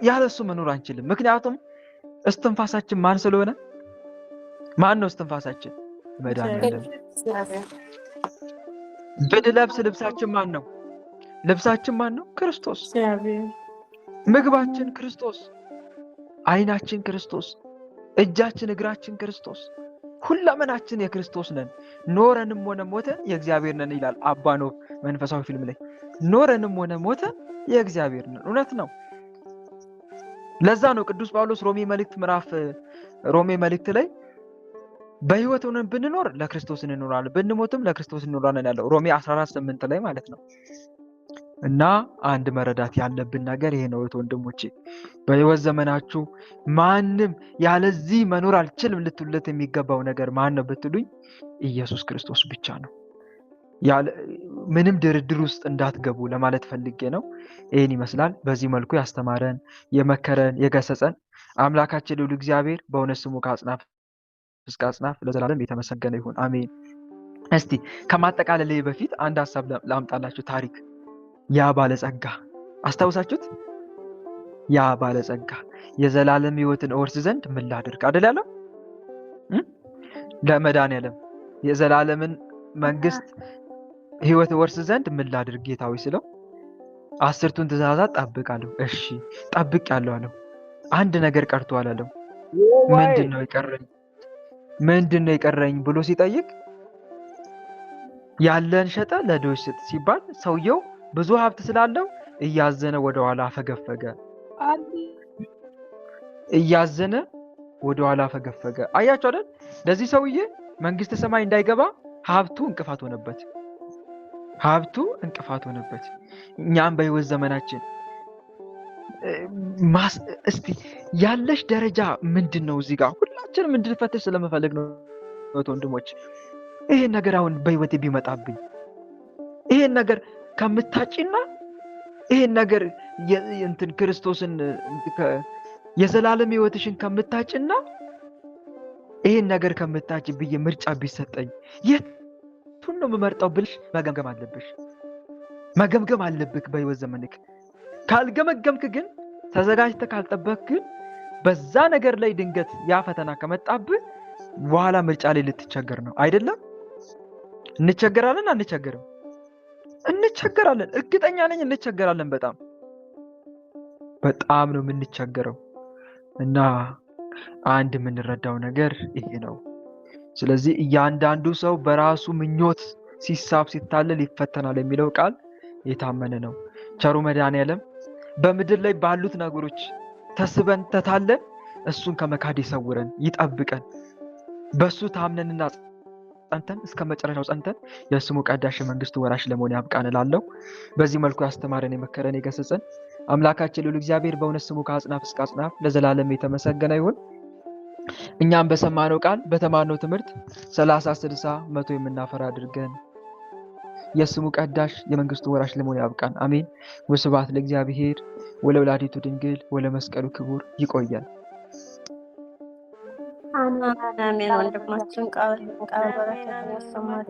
ያለሱ መኖር አንችልም። ምክንያቱም እስትንፋሳችን ማን ስለሆነ? ማን ነው እስትንፋሳችን? መድኃኒዓለም። ብንለብስ ልብሳችን ማን ነው? ልብሳችን ማን ነው? ክርስቶስ። ምግባችን ክርስቶስ፣ አይናችን ክርስቶስ፣ እጃችን እግራችን ክርስቶስ፣ ሁለመናችን የክርስቶስ ነን። ኖረንም ሆነ ሞተን የእግዚአብሔር ነን ይላል አባ ኖህ መንፈሳዊ ፊልም ላይ። ኖረንም ሆነ ሞተን የእግዚአብሔር ነን። እውነት ነው። ለዛ ነው ቅዱስ ጳውሎስ ሮሜ መልእክት ላይ በህይወት ሆነን ብንኖር ለክርስቶስ እንኖራለን፣ ብንሞትም ለክርስቶስ እንኖራለን ያለው ሮሜ 14:8 ላይ ማለት ነው። እና አንድ መረዳት ያለብን ነገር ይሄ ነው ወንድሞቼ። በህይወት ዘመናችሁ ማንም ያለዚህ መኖር አልችልም ልትሉለት የሚገባው ነገር ማን ነው ብትሉኝ ኢየሱስ ክርስቶስ ብቻ ነው። ምንም ድርድር ውስጥ እንዳትገቡ ለማለት ፈልጌ ነው። ይሄን ይመስላል። በዚህ መልኩ ያስተማረን፣ የመከረን፣ የገሰጸን አምላካችን ልዑል እግዚአብሔር በእውነት ስሙ ከአጽናፍ እስከ አጽናፍ ለዘላለም የተመሰገነ ይሁን፣ አሜን። እስቲ ከማጠቃለሌ በፊት አንድ ሐሳብ ላምጣላችሁ። ታሪክ ያ ባለጸጋ አስታውሳችሁት? ያ ባለጸጋ የዘላለም ሕይወትን እወርስ ዘንድ ምን ላድርግ አይደል ያለው? ለመድኃኒዓለም የዘላለምን መንግስት ሕይወት እወርስ ዘንድ ምን ላድርግ ጌታዊ ስለው 10ቱን ትእዛዛት ጠብቃለሁ። እሺ ጠብቄያለሁ አለው። አንድ ነገር ቀርቷል አለው። ምንድነው የቀረኝ ብሎ ሲጠይቅ ያለን ሸጠ ለድሆች ስጥ ሲባል ሰውየው ብዙ ሀብት ስላለው እያዘነ ወደ ኋላ ፈገፈገ። አያችሁ አይደል? ለዚህ ሰውዬ መንግስተ ሰማይ እንዳይገባ ሀብቱ እንቅፋት ሆነበት። እኛም በህይወት ዘመናችን እስቲ ያለሽ ደረጃ ምንድነው? እዚህ ጋር ሁላችንም እንድንፈትሽ ስለምፈልግ ነው ወንድሞች። ይሄን ነገር አሁን በህይወቴ ቢመጣብኝ ይሄን ነገር ከምታጭና ይሄን ነገር ክርስቶስን የዘላለም ሕይወትሽን ከምታጭና ይሄን ነገር ከምታጭ ብዬ ምርጫ ቢሰጠኝ የቱን ነው የምመርጠው ብልሽ መገምገም አለብክ በህይወት ዘመንክ። ካልገመገምክ ግን ተዘጋጅተህ ካልጠበቅክ ግን በዛ ነገር ላይ ድንገት ያ ፈተና ከመጣብህ በኋላ ምርጫ ላይ ልትቸገር ነው አይደለም? እንቸገራለን አንቸገርም? እንቸገራለን። እርግጠኛ ነኝ እንቸገራለን። በጣም ነው የምንቸገረው። እና አንድ የምንረዳው ነገር ይሄ ነው። ስለዚህ እያንዳንዱ ሰው በራሱ ምኞት ሲሳብ ሲታለል ይፈተናል የሚለው ቃል የታመነ ነው። ቸሩ መድኃኒዓለም በምድር ላይ ባሉት ነገሮች ተስበን ተታለን እሱን ከመካድ ይሰውረን፣ ይጠብቀን። በሱ ታምነንና ጸንተን እስከ መጨረሻው ጸንተን የስሙ ቀዳሽ መንግስቱ ወራሽ ለመሆን ያብቃን እላለሁ። በዚህ መልኩ ያስተማረን፣ የመከረን፣ የገሰጸን አምላካችን ልዑል እግዚአብሔር በእውነት ስሙ ከአጽናፍ እስከ አጽናፍ ለዘላለም የተመሰገነ ይሁን። እኛም በሰማነው ቃል በተማርነው ትምህርት 30፣ 60፣ 100 የምናፈራ አድርገን የስሙ ቀዳሽ የመንግስቱ ወራሽ ለመሆን ያብቃን። አሜን። ወስብሐት ለእግዚአብሔር ወለወላዲቱ ድንግል ወለመስቀሉ ክቡር። ይቆያል። አሜን። ወንድማችን ቃል በረከት ያሰማል።